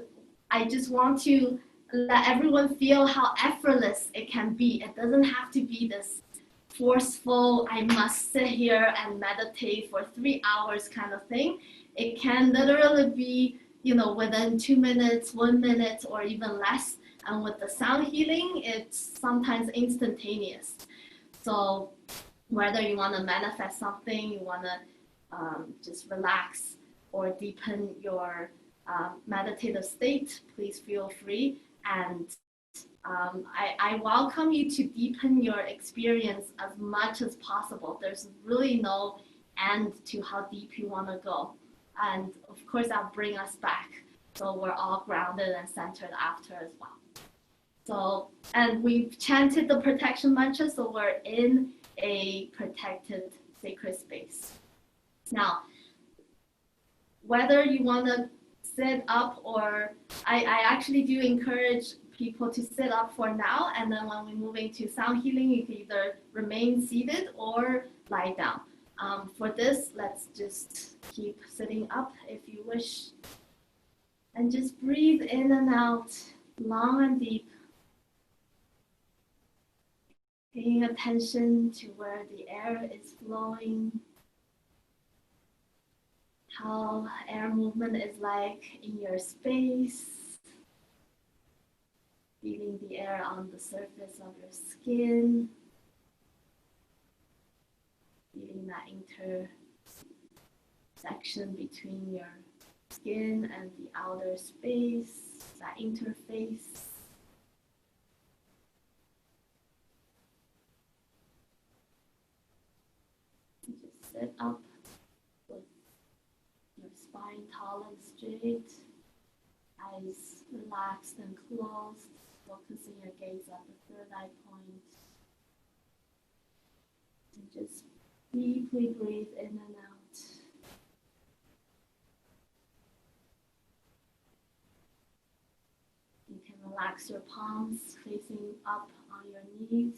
I just want to let everyone feel how effortless it can be. It doesn't have to be this forceful, I must sit here and meditate for 3 hours kind of thing. It can literally be, within 2 minutes, 1 minute, or even less. And with the sound healing, it's sometimes instantaneous. So whether you want to manifest something, you want to just relax or deepen your meditative state, please feel free. And I welcome you to deepen your experience as much as possible. There's really no end to how deep you want to go. And of course, that'll bring us back. So we're all grounded and centered after as well. So, and we've chanted the protection mantra, so we're in a protected sacred space. Now, whether you want to sit up or I actually do encourage people to sit up for now, and then when we move into sound healing, you can either remain seated or lie down. For this, let's just keep sitting up if you wish. And just breathe in and out, long and deep. Paying attention to where the air is flowing, how air movement is like in your space, feeling the air on the surface of your skin, feeling that intersection between your skin and the outer space, that interface. Just sit up with your spine tall and straight, eyes relaxed and closed, focusing your gaze at the third eye point. And just deeply breathe in and out. You can relax your palms facing up on your knees.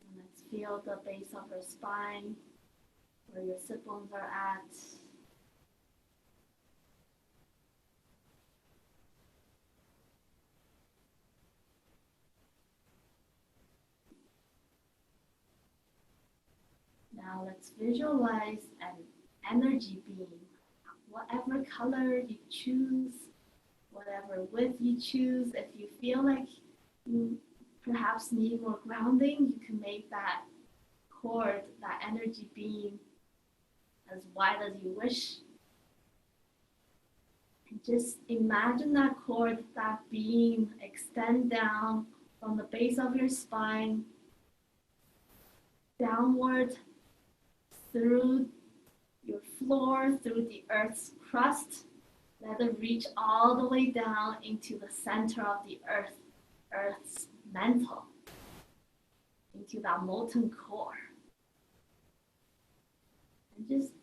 And let's feel the base of your spine, where your sit bones are at. Now let's visualize an energy beam, whatever color you choose, whatever width you choose. If you feel like you perhaps need more grounding, you can make that cord, that energy beam, as wide as you wish. And just imagine that cord, that beam, extend down from the base of your spine, downward through your floor, through the earth's crust. Let it reach all the way down into the center of the earth's mantle, into that molten core. And just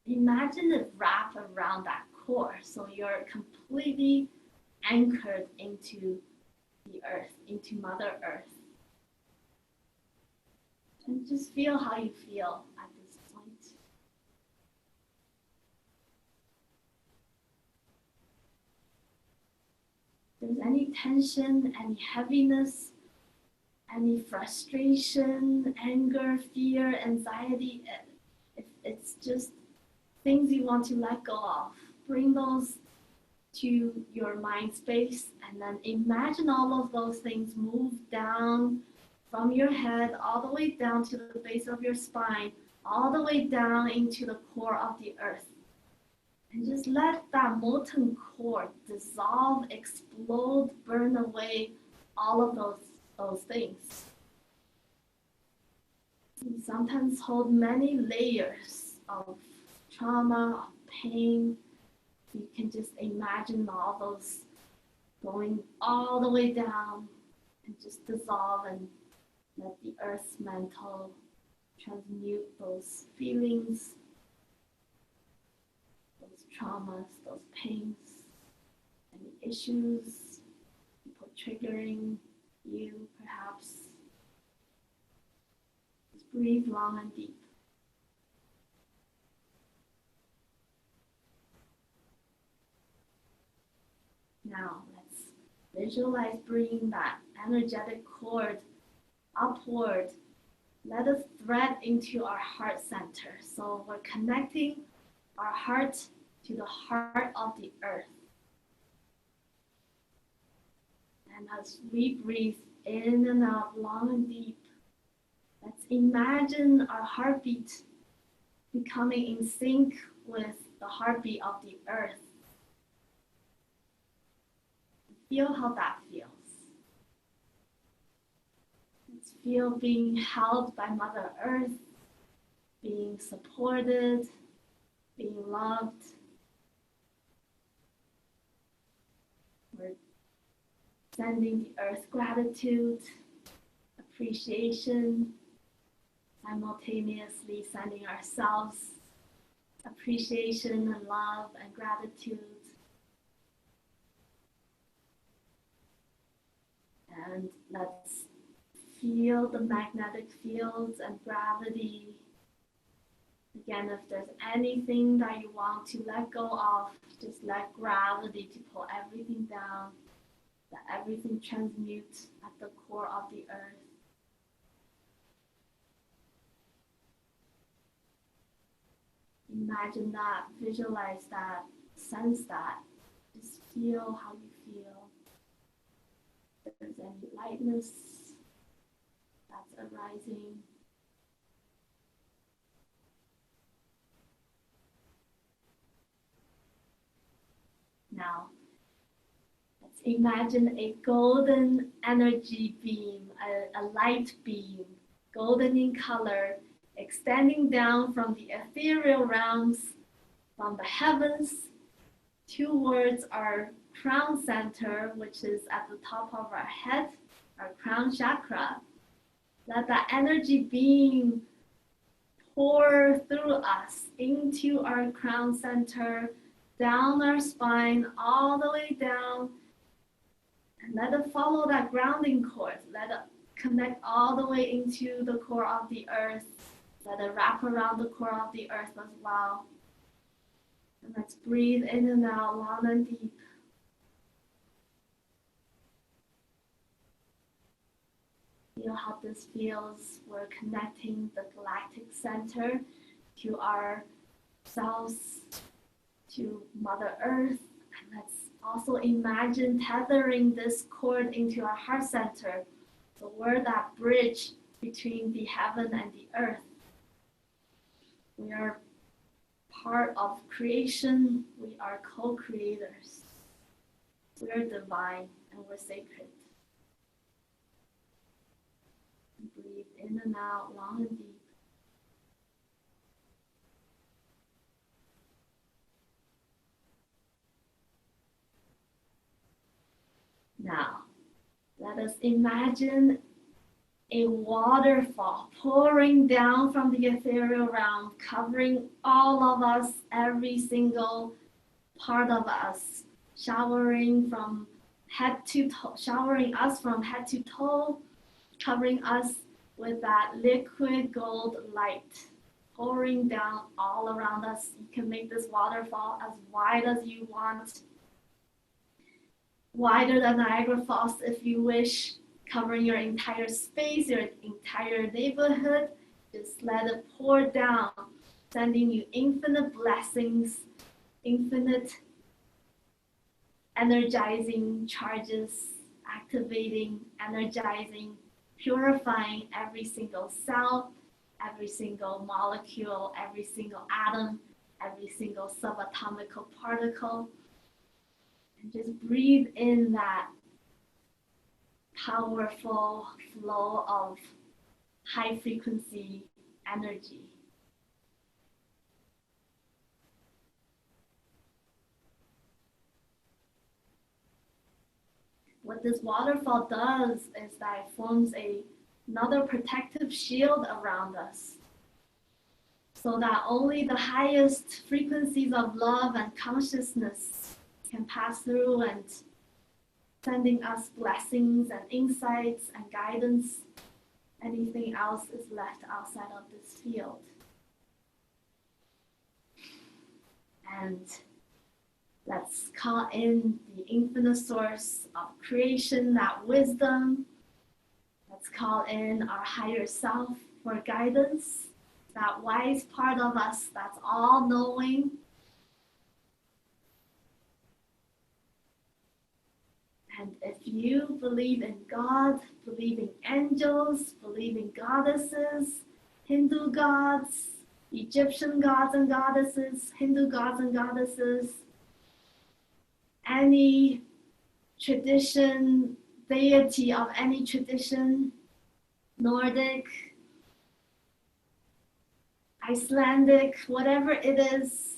imagine it wrap around that core, so you're completely anchored into the earth, into Mother Earth. And just feel how you feel at this point. If there's any tension, any heaviness, any frustration, anger, fear, anxiety, if it's just things you want to let go of, bring those to your mind space, and then imagine all of those things move down from your head all the way down to the base of your spine, all the way down into the core of the earth. And just let that molten core dissolve, explode, burn away all of those things. We sometimes hold many layers of trauma, of pain. You can just imagine all those going all the way down and just dissolve, and let the earth's mantle transmute those feelings, those traumas, those pains, any issues, people triggering you perhaps. Just breathe long and deep. Now let's visualize bringing that energetic cord upward. Let us thread into our heart center. So we're connecting our heart to the heart of the earth. And as we breathe in and out long and deep, let's imagine our heartbeat becoming in sync with the heartbeat of the earth. Feel how that feels. Let's feel being held by Mother Earth, being supported, being loved. We're sending the earth gratitude, appreciation, simultaneously sending ourselves appreciation and love and gratitude. And let's feel the magnetic fields and gravity. Again, if there's anything that you want to let go of, just let gravity to pull everything down, let everything transmute at the core of the earth. Imagine that, visualize that, sense that, just feel how you feel. If there's any lightness that's arising. Now, let's imagine a golden energy beam, a light beam, golden in color, extending down from the ethereal realms, from the heavens, towards our crown center, which is at the top of our head, our crown chakra. Let that energy beam pour through us into our crown center, down our spine, all the way down. And let it follow that grounding cord. Let it connect all the way into the core of the earth. Let it wrap around the core of the earth as well. And let's breathe in and out long and deep. Feel how this feels. We're connecting the galactic center to ourselves, to Mother Earth. And let's also imagine tethering this cord into our heart center. So we're that bridge between the heaven and the earth. We are part of creation. We are co-creators. We're divine and we're sacred. Breathe in and out, long and deep. Now, let us imagine a waterfall pouring down from the ethereal realm, covering all of us, every single part of us, showering from head to toe, showering us from head to toe, covering us with that liquid gold light, pouring down all around us. You can make this waterfall as wide as you want, wider than Niagara Falls if you wish, covering your entire space, your entire neighborhood. Just let it pour down, sending you infinite blessings, infinite energizing charges, activating, energizing, purifying every single cell, every single molecule, every single atom, every single subatomic particle. And just breathe in that powerful flow of high frequency energy. What this waterfall does is that it forms another protective shield around us, so that only the highest frequencies of love and consciousness can pass through and sending us blessings and insights and guidance. Anything else is left outside of this field. And let's call in the infinite source of creation, that wisdom. Let's call in our higher self for guidance, that wise part of us that's all knowing. And if you believe in God, believe in angels, believe in goddesses, Hindu gods, Egyptian gods and goddesses, Hindu gods and goddesses, any tradition, deity of any tradition, Nordic, Icelandic, whatever it is,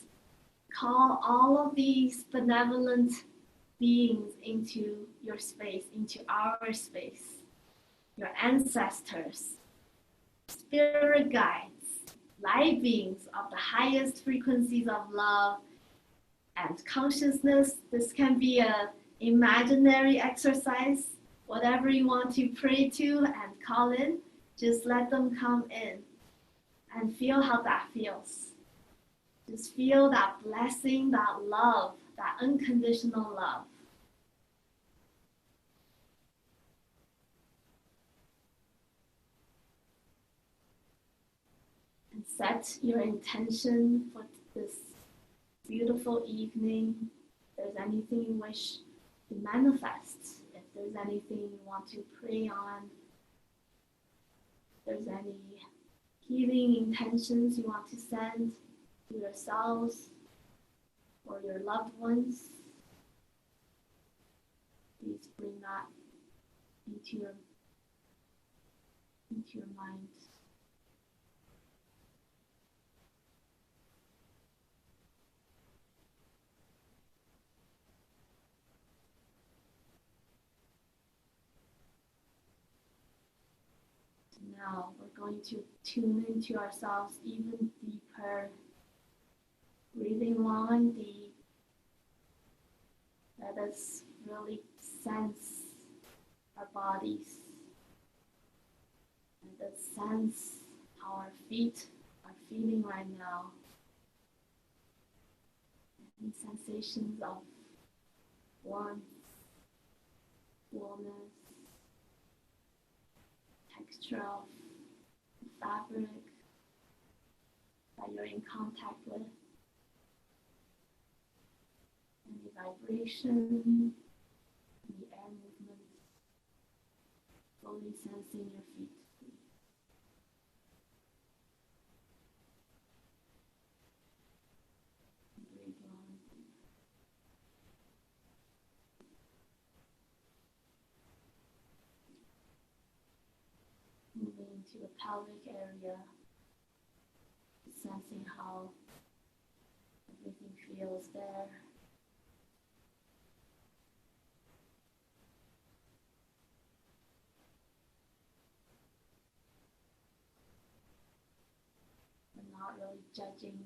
call all of these benevolent beings into your space, into our space, your ancestors, spirit guides, light beings of the highest frequencies of love and consciousness. This can be an imaginary exercise, whatever you want to pray to and call in, just let them come in and feel how that feels. Just feel that blessing, that love, that unconditional love. And set your intention for this beautiful evening. If there's anything you wish to manifest, if there's anything you want to pray on, if there's any healing intentions you want to send to yourselves or your loved ones, please bring that into your mind. Now we're going to tune into ourselves even deeper, breathing long and deep. Let us really sense our bodies. Let us sense how our feet are feeling right now. Any sensations of warmth, coolness, texture of fabric that you're in contact with, any vibration, any air movement, fully sensing your feet. Breathe long. Moving into the pelvic area, sensing how everything feels there. We're not really judging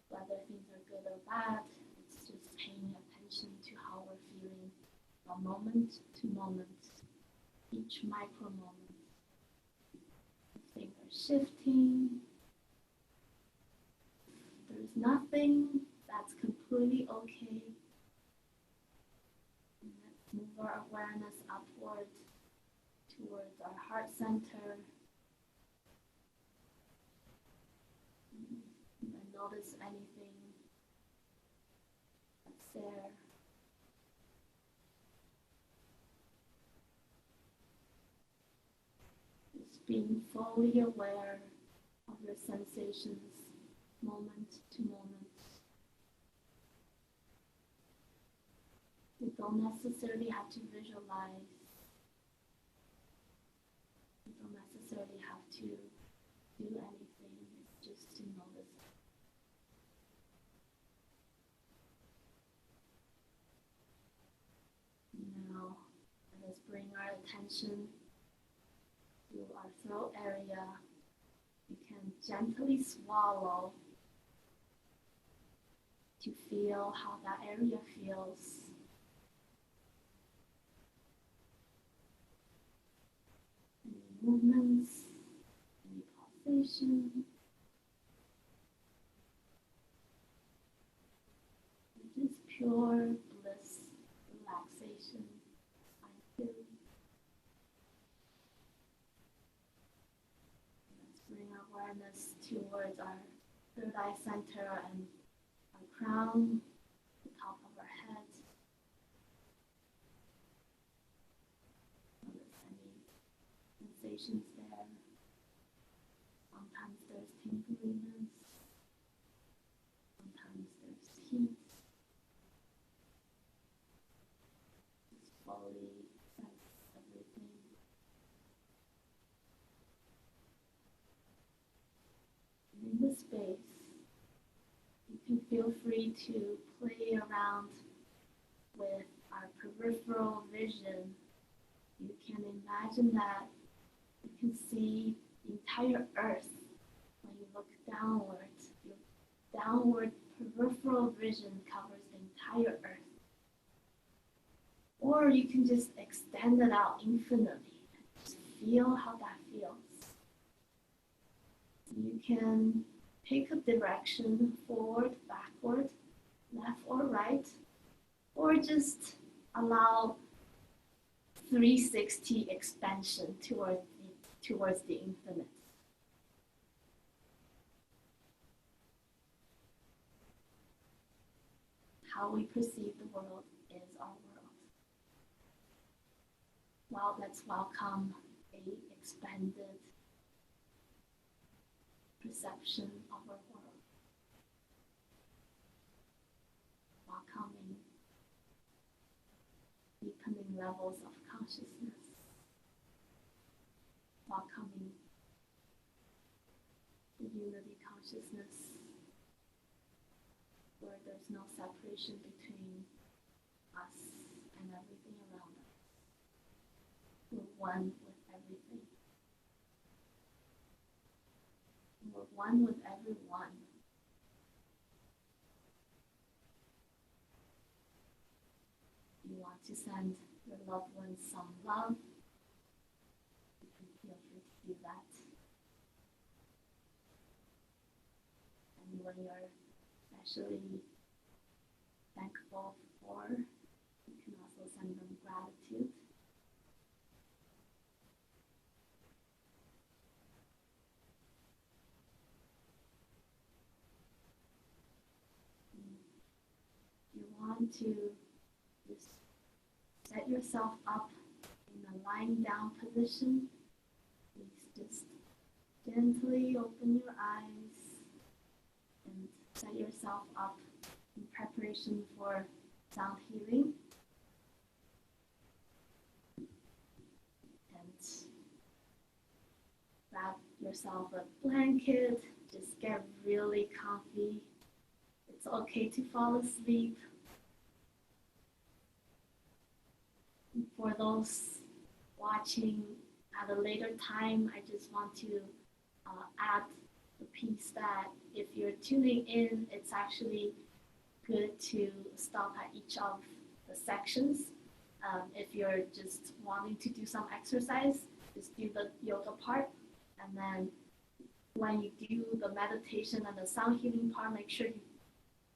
whether things are good or bad. It's just paying attention to how we're feeling from moment to moment, each micro moment. Things are shifting. There's nothing, that's completely okay. And let's move our awareness upward towards our heart center. And notice anything that's there. Being fully aware of your sensations moment to moment. You don't necessarily have to visualize. You don't necessarily have to do anything. It's just to notice. Now, let us bring our attention to our throat area. You can gently swallow to feel how that area feels. Any movements, any pulsation. Just pure bliss, relaxation. towards our third eye center and our crown, the top of our head. Notice any sensations there. Sometimes there's tingliness, sometimes there's heat. Just slowly sense everything. In this space, you can feel free to play around with our peripheral vision. You can imagine that you can see the entire earth when you look downward. Your downward peripheral vision covers the entire earth. Or you can just extend it out infinitely and just feel how that feels. You can pick a direction, forward, backward, left or right, or just allow 360 expansion towards the infinite. How we perceive the world is our world. Well, let's welcome a expanded perception of our world. Welcoming deepening levels of consciousness. Welcoming the unity consciousness where there's no separation between us and everything around us. We're one with everything. We're one with everyone. You want to send your loved ones some love, you can feel free to do that. And when you're especially thankful for, you can also send them gratitude. You want to just set yourself up in a lying down position. Please just gently open your eyes and set yourself up in preparation for sound healing. And wrap yourself a blanket, just get really comfy. It's okay to fall asleep. For those watching at a later time, I just want to add the piece that if you're tuning in, it's actually good to stop at each of the sections. If you're just wanting to do some exercise, just do the yoga part. And then when you do the meditation and the sound healing part, make sure you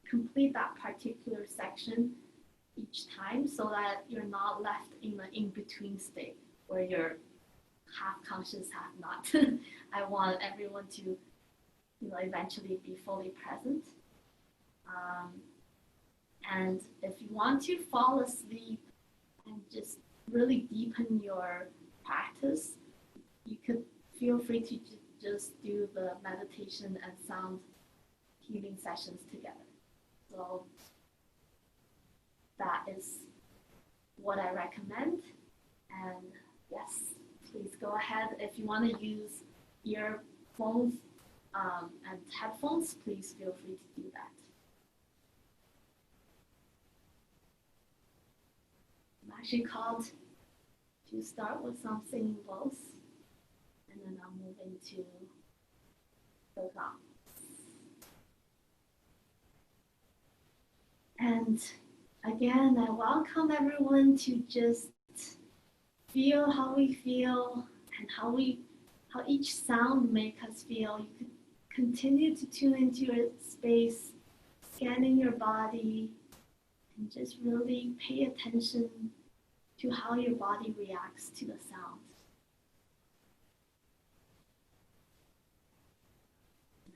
complete that particular section each time so that you're not left in an in-between state where you're half conscious, half not. I want everyone to, eventually be fully present. And if you want to fall asleep and just really deepen your practice, you could feel free to just do the meditation and sound healing sessions together. So that is what I recommend. And yes, please go ahead. If you want to use earphones and headphones, please feel free to do that. I'm actually called to start with some singing bowls, and then I'll move into the gong. And again, I welcome everyone to just feel how we feel and how each sound makes us feel. You could continue to tune into your space, scanning your body, and just really pay attention to how your body reacts to the sound. And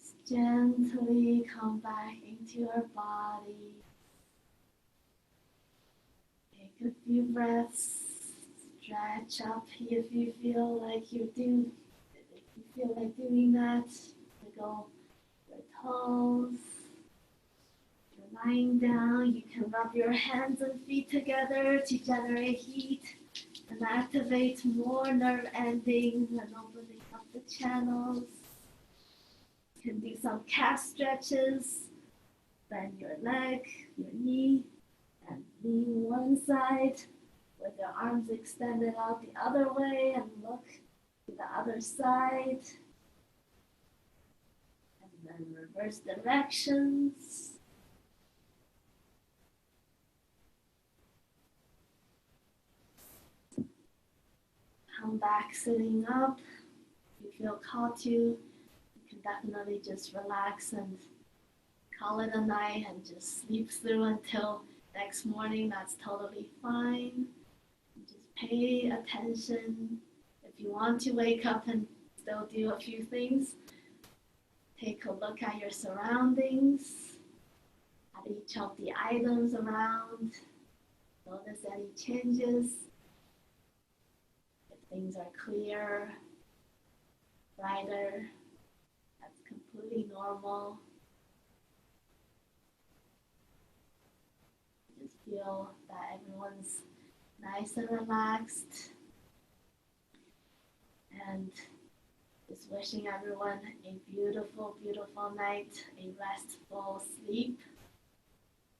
Just gently come back into your body. Take a few breaths. Stretch up if you feel like doing that. Wiggle your toes. If you're lying down, you can rub your hands and feet together to generate heat and activate more nerve endings and opening up the channels. You can do some calf stretches. Bend your leg, your knee, and lean one side with your arms extended out the other way and look to the other side. And then reverse directions. Come back sitting up. If you feel called to, you can definitely just relax and call it a night and just sleep through until next morning. That's totally fine. Just pay attention. If you want to wake up and still do a few things, take a look at your surroundings, at each of the items around. Notice any changes. If things are clear, brighter, that's completely normal. Just feel that everyone's nice and relaxed. And just wishing everyone a beautiful, beautiful night, a restful sleep.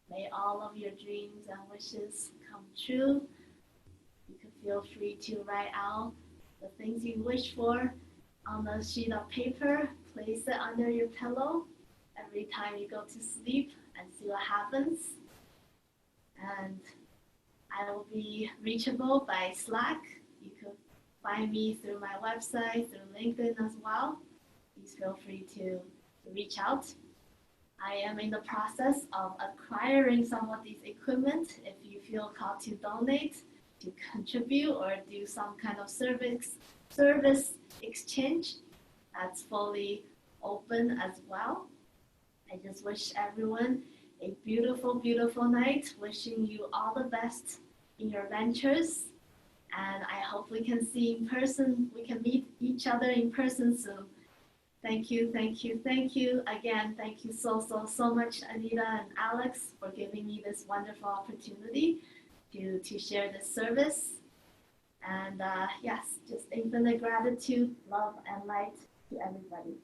May all of your dreams and wishes come true. You can feel free to write out the things you wish for on a sheet of paper. Place it under your pillow every time you go to sleep and see what happens. And I will be reachable by Slack. You can find me through my website, through LinkedIn as well. Please feel free to reach out. I am in the process of acquiring some of these equipment. If you feel called to donate, to contribute, or do some kind of service exchange, that's fully open as well. I just wish everyone a beautiful, beautiful night. Wishing you all the best in your ventures. And I hope we can see in person, we can meet each other in person soon. Thank you, thank you, thank you. Again, thank you so much, Anita and Alex, for giving me this wonderful opportunity to share this service. And yes, just infinite gratitude, love, and light to everybody.